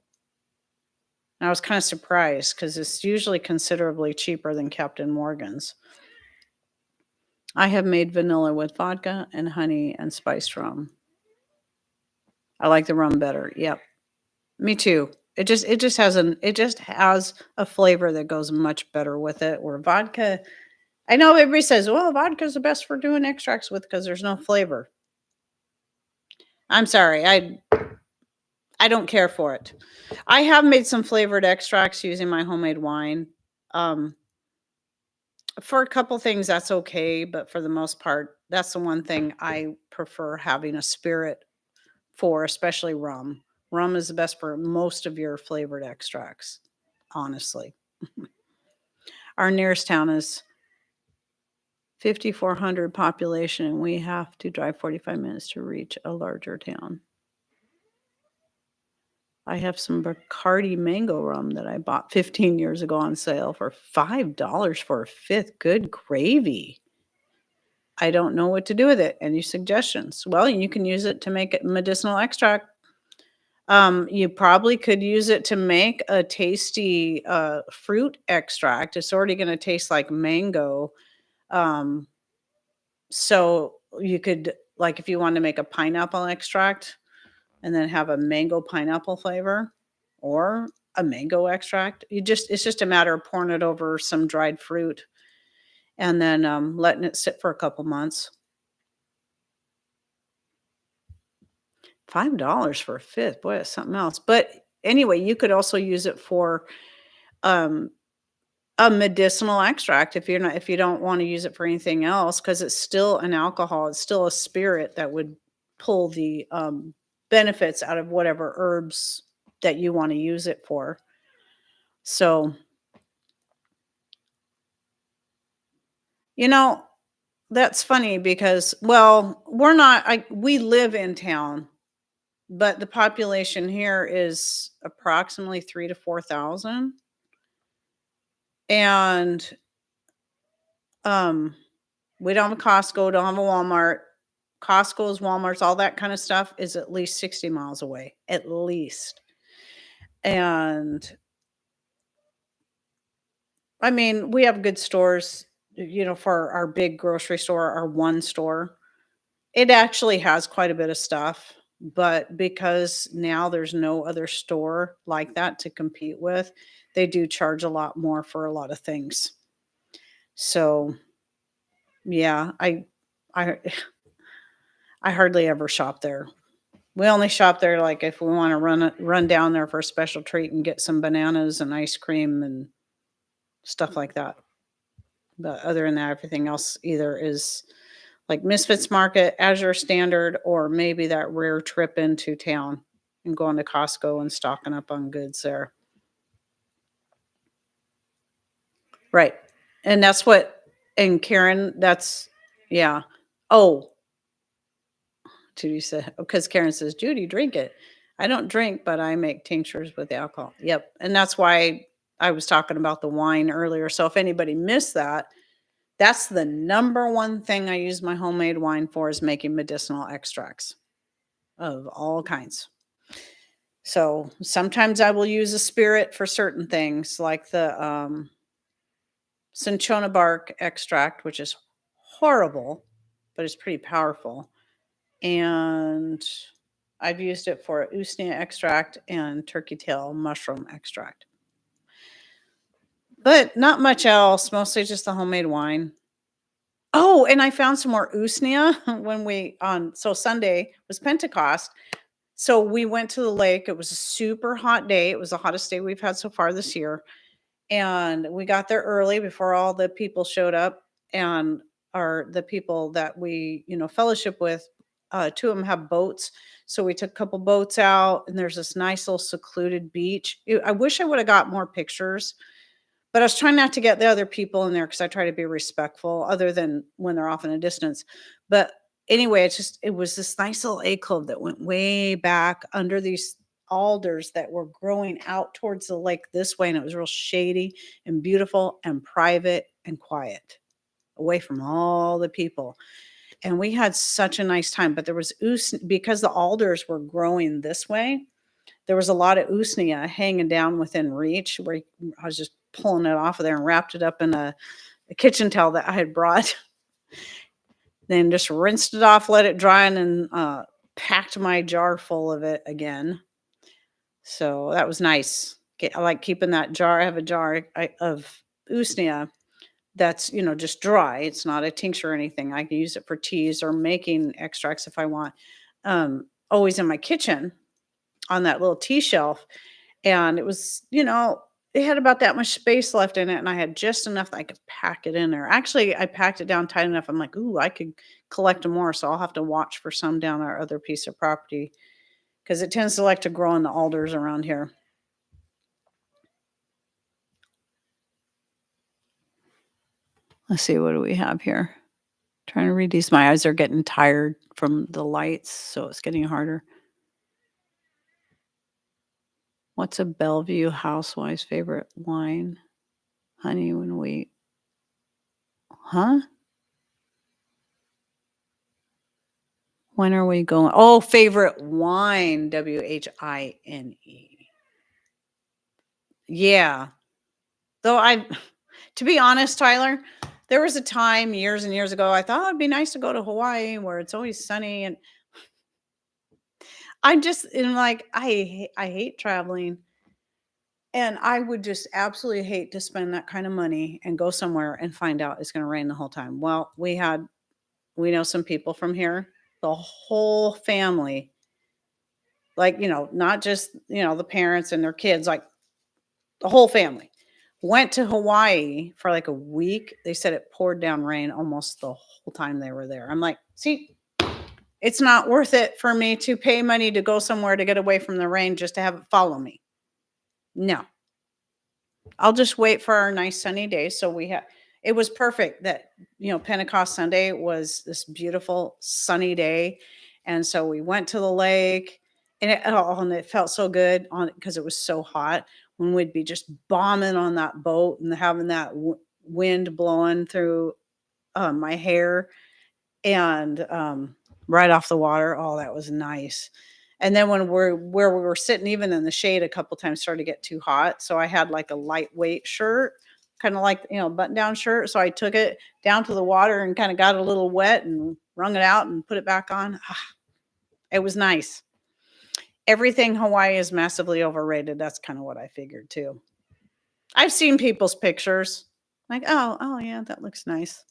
I was kind of surprised because it's usually considerably cheaper than Captain Morgan's. I have made vanilla with vodka and honey and spiced rum. I like the rum better. Yep. Me too. It just has a flavor that goes much better with it. Where vodka, I know everybody says, "Well, vodka's the best for doing extracts with because there's no flavor." I'm sorry, I don't care for it. I have made some flavored extracts using my homemade wine. Um, for a couple things, that's okay, but for the most part, that's the one thing I prefer having a spirit for, especially rum. Rum is the best for most of your flavored extracts, honestly. Our nearest town is 5,400 population, and we have to drive 45 minutes to reach a larger town. I have some Bacardi mango rum that I bought 15 years ago on sale for $5 for a fifth. Good gravy. I don't know what to do with it. Any suggestions? Well, you can use it to make it medicinal extract. You probably could use it to make a tasty fruit extract. It's already going to taste like mango. Um, so you could, like, if you want to make a pineapple extract and then have a mango pineapple flavor or a mango extract, it's just a matter of pouring it over some dried fruit and then letting it sit for a couple months. $5 for a fifth. Boy, that's something else. But anyway, you could also use it for um, a medicinal extract if you don't want to use it for anything else, because it's still an alcohol. It's still a spirit that would pull the benefits out of whatever herbs that you want to use it for. So, you know, that's funny because, well, we live in town, but the population here is approximately 3 to 4,000. And we don't have a Costco, don't have a Walmart. Costco's, Walmart's, all that kind of stuff is at least 60 miles away, at least. And I mean, we have good stores, for our big grocery store, our one store. It actually has quite a bit of stuff, but because now there's no other store like that to compete with, they do charge a lot more for a lot of things. So, yeah, I I hardly ever shop there. We only shop there, like, if we wanna run down there for a special treat and get some bananas and ice cream and stuff like that. But other than that, everything else either is like Misfits Market, Azure Standard, or maybe that rare trip into town and going to Costco and stocking up on goods there. Right. And that's what and Karen, that's yeah. Oh, Judy said, because Karen says, Judy, drink it. I don't drink, but I make tinctures with alcohol. Yep. And that's why I was talking about the wine earlier. So if anybody missed that, that's the number one thing I use my homemade wine for is making medicinal extracts of all kinds. So sometimes I will use a spirit for certain things, like the cinchona bark extract, which is horrible, but it's pretty powerful. And I've used it for usnea extract and turkey tail mushroom extract, but not much else. Mostly just the homemade wine. Oh, and I found some more usnea when we on so Sunday was Pentecost. So we went to the lake. It was a super hot day. It was the hottest day we've had so far this year. And we got there early before all the people showed up and are the people that we, fellowship with. Two of them have boats. So we took a couple boats out and there's this nice little secluded beach. I wish I would have got more pictures, but I was trying not to get the other people in there because I try to be respectful other than when they're off in a distance. But anyway, it was this nice little alcove that went way back under these alders that were growing out towards the lake this way. And it was real shady and beautiful and private and quiet away from all the people. And we had such a nice time. But there was because the alders were growing this way, there was a lot of usnea hanging down within reach where I was just pulling it off of there and wrapped it up in a kitchen towel that I had brought. Then just rinsed it off, let it dry, and then packed my jar full of it again. So that was nice. I like keeping that jar. I have a jar of usnea that's just dry. It's not a tincture or anything. I can use it for teas or making extracts if I want. Always in my kitchen on that little tea shelf. And it was, it had about that much space left in it, and I had just enough that I could pack it in there. Actually, I packed it down tight enough. I'm like, ooh, I could collect more, so I'll have to watch for some down our other piece of property because it tends to like to grow in the alders around here. Let's see, what do we have here? Trying to read these. My eyes are getting tired from the lights, so it's getting harder. What's a Bellevue housewife's favorite wine? Honey and wheat. Huh? When are we going? Oh, favorite wine, WHINE. Yeah. Though to be honest, Tyler, there was a time years and years ago I thought it'd be nice to go to Hawaii where it's always sunny, and I just am like I hate traveling, and I would just absolutely hate to spend that kind of money and go somewhere and find out it's going to rain the whole time. Well, we know some people from here, the whole family, like, not just, the parents and their kids, like the whole family went to Hawaii for like a week. They said it poured down rain almost the whole time they were there. I'm like, see, it's not worth it for me to pay money to go somewhere to get away from the rain just to have it follow me. No, I'll just wait for our nice sunny day. So it was perfect that, Pentecost Sunday was this beautiful sunny day. And so we went to the lake and it felt so good on because it was so hot when we'd be just bombing on that boat and having that wind blowing through my hair and right off the water. Oh, that was nice. And then when where we were sitting, even in the shade, a couple times started to get too hot. So I had like a lightweight shirt kind of like, button down shirt. So I took it down to the water and kind of got a little wet and wrung it out and put it back on. It was nice. Everything Hawaii is massively overrated. That's kind of what I figured too. I've seen people's pictures. Like, oh yeah, that looks nice.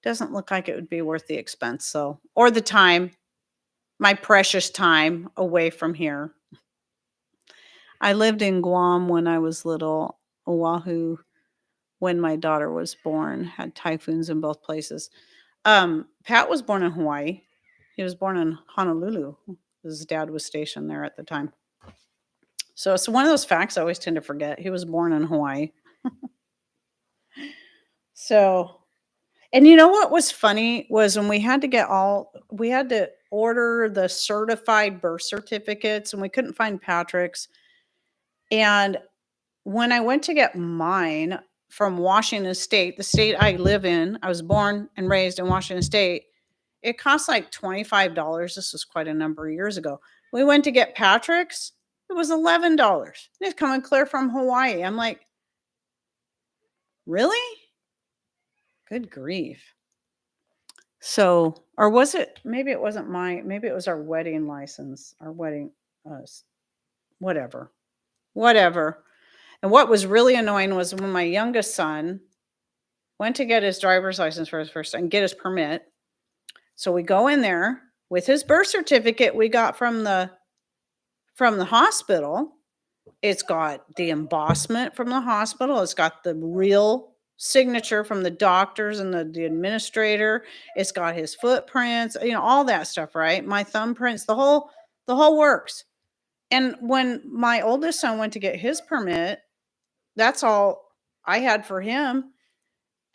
Doesn't look like it would be worth the expense. So, or the time, my precious time away from here. I lived in Guam when I was little. Oahu, when my daughter was born, had typhoons in both places. Pat was born in Hawaii. He was born in Honolulu. His dad was stationed there at the time. So it's one of those facts I always tend to forget. He was born in Hawaii. So, and you know what was funny was when we had to order the certified birth certificates and we couldn't find Patrick's. And when I went to get mine from Washington State, the state I live in, I was born and raised in Washington State. It cost like $25. This was quite a number of years ago. We went to get Patrick's. It was $11. It's coming clear from Hawaii. I'm like, really? Good grief. So, or was it, maybe it wasn't maybe it was our wedding license, our wedding, whatever. And what was really annoying was when my youngest son went to get his driver's license for his first time, get his permit. So we go in there with his birth certificate we got from the hospital. It's got the embossment from the hospital. It's got the real signature from the doctors and the administrator. It's got his footprints, all that stuff, right? My thumbprints, the whole works. And when my oldest son went to get his permit, that's all I had for him.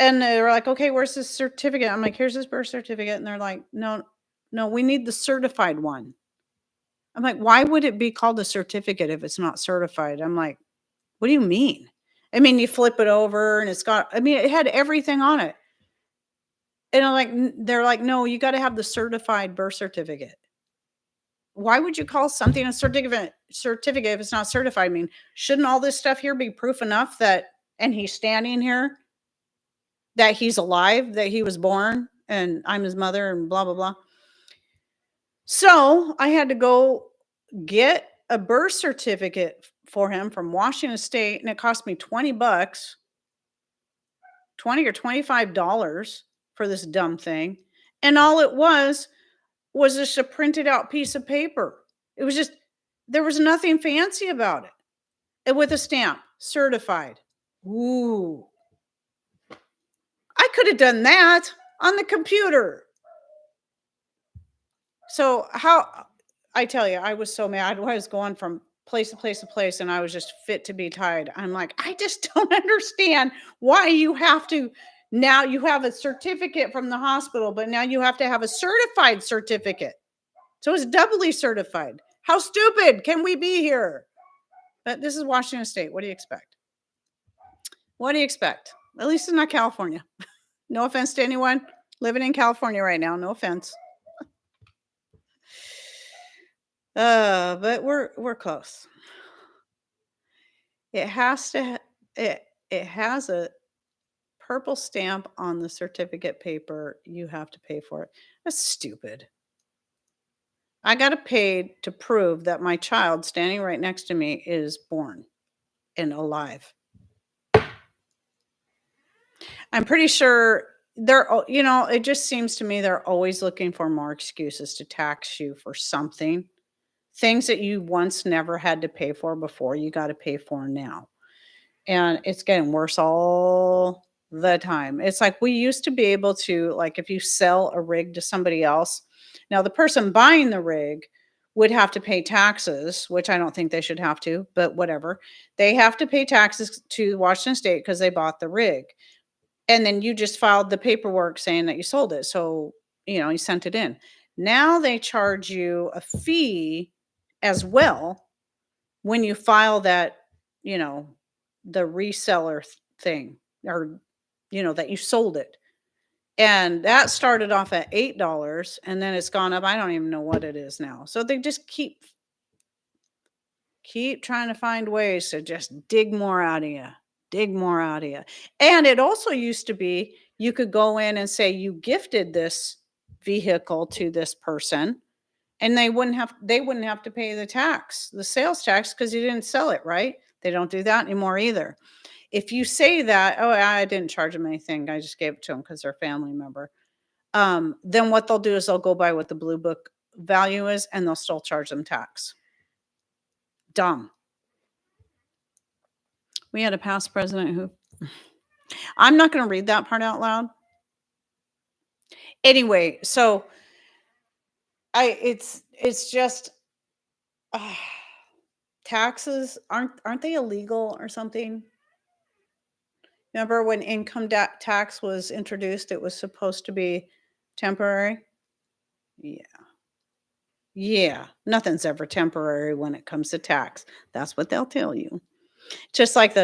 And they were like, okay, where's this certificate? I'm like, here's his birth certificate. And they're like, no, we need the certified one. I'm like, why would it be called a certificate if it's not certified? I'm like, what do you mean? I mean, you flip it over and it had everything on it. And they're like, no, you got to have the certified birth certificate. Why would you call something a certificate if it's not certified? I mean, shouldn't all this stuff here be proof enough and he's standing here, that he's alive, that he was born and I'm his mother and blah, blah, blah. So I had to go get a birth certificate for him from Washington State, and it cost me $20, $20 or $25 for this dumb thing. And all it was just a printed out piece of paper. It was just, there was nothing fancy about it. And with a stamp, certified. Ooh. I could have done that on the computer. So I tell you, I was so mad. I was going from place to place to place and I was just fit to be tied. I'm like, I just don't understand why you have to, now you have a certificate from the hospital, but now you have to have a certified certificate. So it's doubly certified. How stupid can we be here? But this is Washington State. What do you expect? What do you expect? At least it's not California. No offense to anyone living in California right now. No offense. But we're close. It has a purple stamp on the certificate paper. You have to pay for it. That's stupid. I got to pay to prove that my child standing right next to me is born and alive. I'm pretty sure it just seems to me they're always looking for more excuses to tax you for something. Things that you once never had to pay for before, you got to pay for now. And it's getting worse all the time. It's like we used to be able to, like, if you sell a rig to somebody else, now the person buying the rig would have to pay taxes, which I don't think they should have to, but whatever. They have to pay taxes to Washington State because they bought the rig. And then you just filed the paperwork saying that you sold it. So, you sent it in. Now they charge you a fee as well when you file that, the reseller thing, or, that you sold it. And that started off at $8 and then it's gone up. I don't even know what it is now. So they just keep trying to find ways to just dig more out of you. dig more out of you. And it also used to be you could go in and say you gifted this vehicle to this person and they wouldn't have to pay the tax, the sales tax, because you didn't sell it, right? They don't do that anymore either. If you say that, oh, I didn't charge them anything, I just gave it to them because they're a family member. Then what they'll do is they'll go by what the blue book value is and they'll still charge them tax. Dumb. We had a past president who I'm not going to read that part out loud. Anyway, so it's just taxes aren't they illegal or something? Remember when income tax was introduced, it was supposed to be temporary? Yeah. Yeah, nothing's ever temporary when it comes to tax. That's what they'll tell you. Just like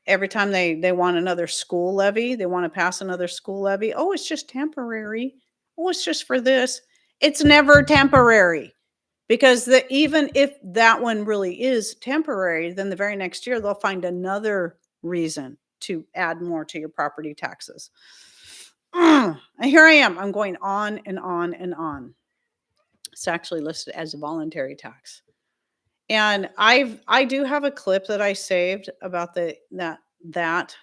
every time they want another school levy, they want to pass another school levy. Oh, it's just temporary. Oh, it's just for this. It's never temporary because even if that one really is temporary, then the very next year they'll find another reason to add more to your property taxes. And here I am. I'm going on and on and on. It's actually listed as a voluntary tax. And I do have a clip that I saved about that.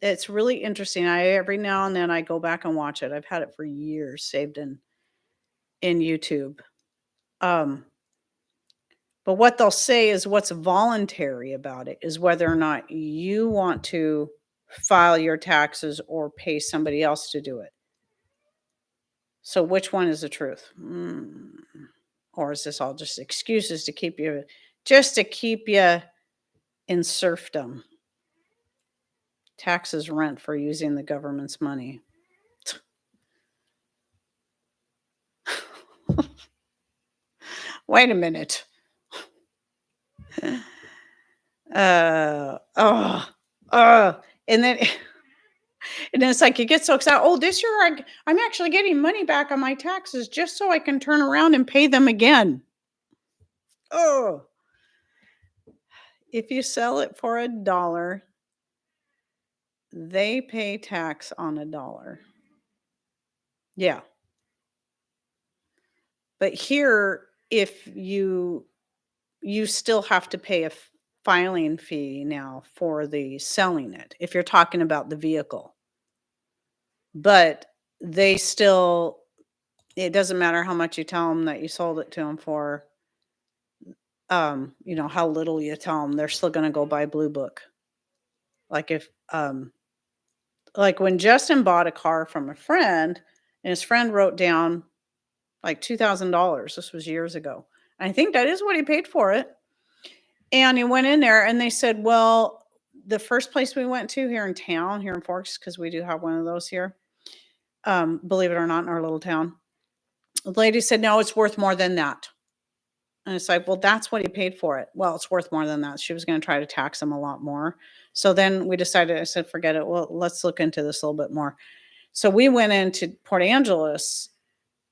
It's really interesting. Every now and then I go back and watch it. I've had it for years saved in YouTube. But what they'll say is what's voluntary about it is whether or not you want to file your taxes or pay somebody else to do it. So which one is the truth? Or is this all just excuses to keep you in serfdom? Taxes, rent for using the government's money. Wait a minute. And then it's like you get so excited. Oh, this year I'm actually getting money back on my taxes just so I can turn around and pay them again. Oh, if you sell it for $1, they pay tax on $1. Yeah. But here, if you still have to pay a filing fee now for the selling it, if you're talking about the vehicle. But they still, it doesn't matter how much you tell them that you sold it to them for, how little you tell them, they're still going to go buy Blue Book. Like like when Justin bought a car from a friend and his friend wrote down like $2,000. This was years ago. I think that is what he paid for it. And he went in there and they said, well, the first place we went to here in town, here in Forks, because we do have one of those here, believe it or not, in our little town, the lady said, no, it's worth more than that. And it's like, well, that's what he paid for it. Well, it's worth more than that. She was going to try to tax him a lot more. So then we decided, I said, forget it. Well, let's look into this a little bit more. So we went into Port Angeles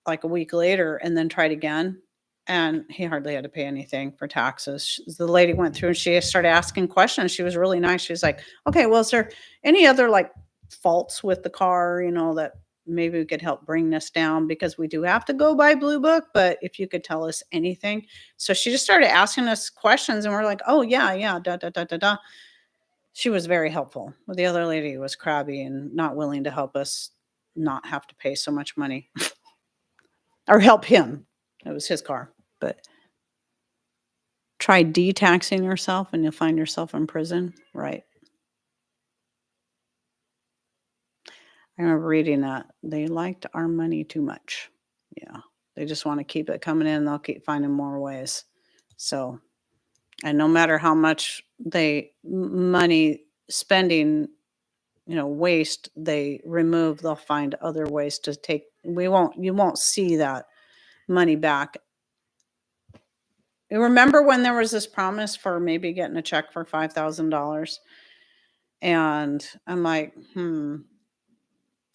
like a week later and then tried again. And he hardly had to pay anything for taxes. The lady went through and she started asking questions. She was really nice. She was like, okay, well, is there any other like faults with the car, that maybe we could help bring this down, because we do have to go by Blue Book, but if you could tell us anything. So she just started asking us questions and we're like, oh yeah, da, da, da, da, da. She was very helpful. Well, the other lady was crabby and not willing to help us not have to pay so much money or help him. It was his car. But try de-taxing yourself and you'll find yourself in prison, right? I remember reading that. They liked our money too much. Yeah. They just want to keep it coming in. They'll keep finding more ways. So, and no matter how much money spending, waste they remove, they'll find other ways to take. You won't see that money back. You remember when there was this promise for maybe getting a check for $5,000? And I'm like,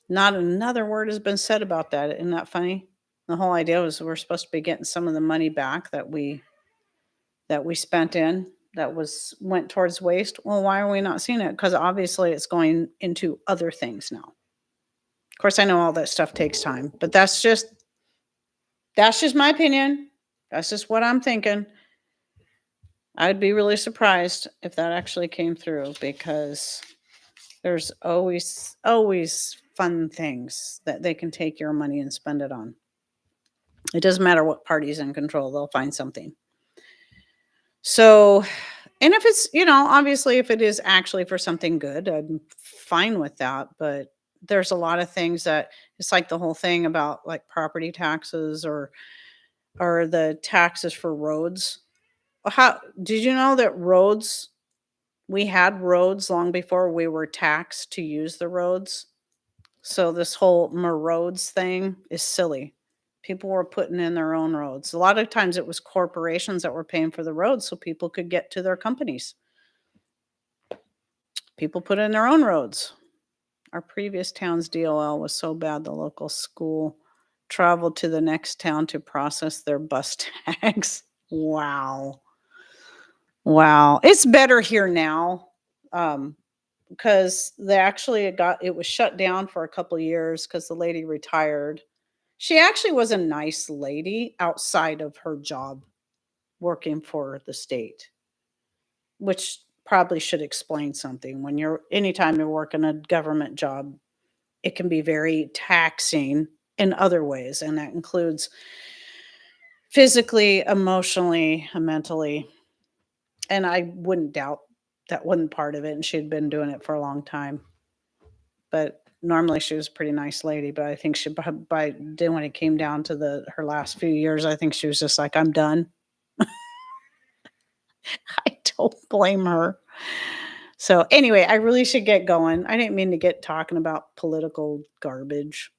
not another word has been said about that. Isn't that funny? The whole idea was we're supposed to be getting some of the money back that we spent in. that went towards waste. Well, why are we not seeing it? Because obviously it's going into other things now. Of course, I know all that stuff takes time, but that's just my opinion. That's just what I'm thinking. I'd be really surprised if that actually came through because there's always fun things that they can take your money and spend it on. It doesn't matter what party's in control, they'll find something. So, and if it's, obviously if it is actually for something good, I'm fine with that, but there's a lot of things that it's like the whole thing about like property taxes or the taxes for roads. How did you know that we had roads long before we were taxed to use the roads? So this whole roads thing is silly. People were putting in their own roads. A lot of times it was corporations that were paying for the roads so people could get to their companies. People put in their own roads. Our previous town's DOL was so bad the local school traveled to the next town to process their bus tags. Wow. Wow. It's better here now. Because it was shut down for a couple of years because the lady retired. She actually was a nice lady outside of her job working for the state, which probably should explain something. Anytime you're working a government job, it can be very taxing in other ways, and that includes physically, emotionally, and mentally. And I wouldn't doubt that wasn't part of it, and she'd been doing it for a long time. But normally she was a pretty nice lady, but I think by then when it came down to her last few years, I think she was just like, "I'm done." I don't blame her. So, anyway, I really should get going. I didn't mean to get talking about political garbage.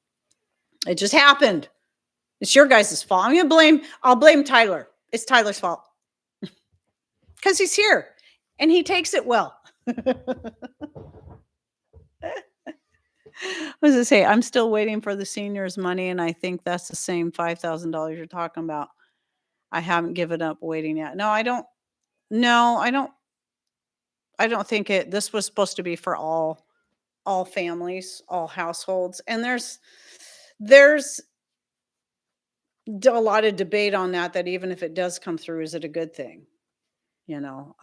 It just happened. It's your guys' fault. I'll blame Tyler. It's Tyler's fault because he's here and he takes it well. What does it say? I'm still waiting for the seniors' money, and I think that's the same $5,000 you're talking about. I haven't given up waiting yet. No, I don't. No, I don't think it. This was supposed to be for all families, all households, and there's a lot of debate on that. That even if it does come through, is it a good thing? You know,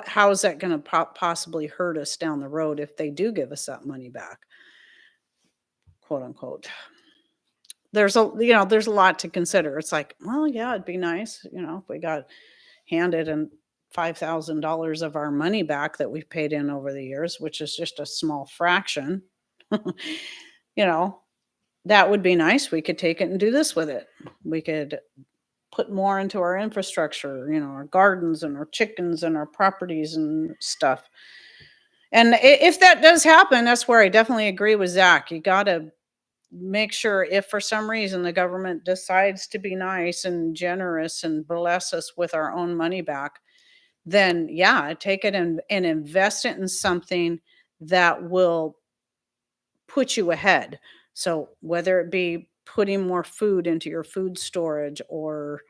how is that going to possibly hurt us down the road if they do give us that money back, quote unquote? There's a lot to consider. It's like, well, yeah, it'd be nice, if we got handed and $5,000 of our money back that we've paid in over the years, which is just a small fraction. you know, that would be nice. We could take it and do this with it. We could put more into our infrastructure, our gardens and our chickens and our properties and stuff. And if that does happen, that's where I definitely agree with Zach. You got to make sure if for some reason the government decides to be nice and generous and bless us with our own money back, then yeah, take it and invest it in something that will put you ahead. So whether it be putting more food into your food storage or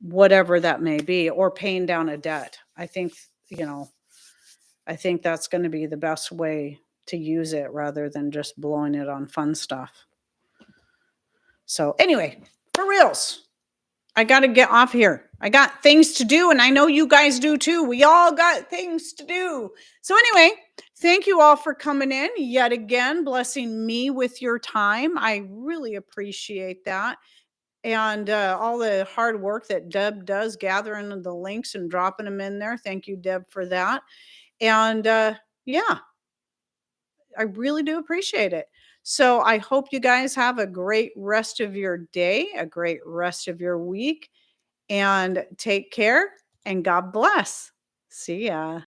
whatever that may be, or paying down a debt. I think that's going to be the best way to use it rather than just blowing it on fun stuff. So anyway, for reals, I got to get off here. I got things to do, and I know you guys do too. We all got things to do. So anyway, thank you all for coming in yet again, blessing me with your time. I really appreciate that. And all the hard work that Deb does gathering the links and dropping them in there. Thank you, Deb, for that. And yeah, I really do appreciate it. So I hope you guys have a great rest of your day, a great rest of your week, and take care and God bless. See ya.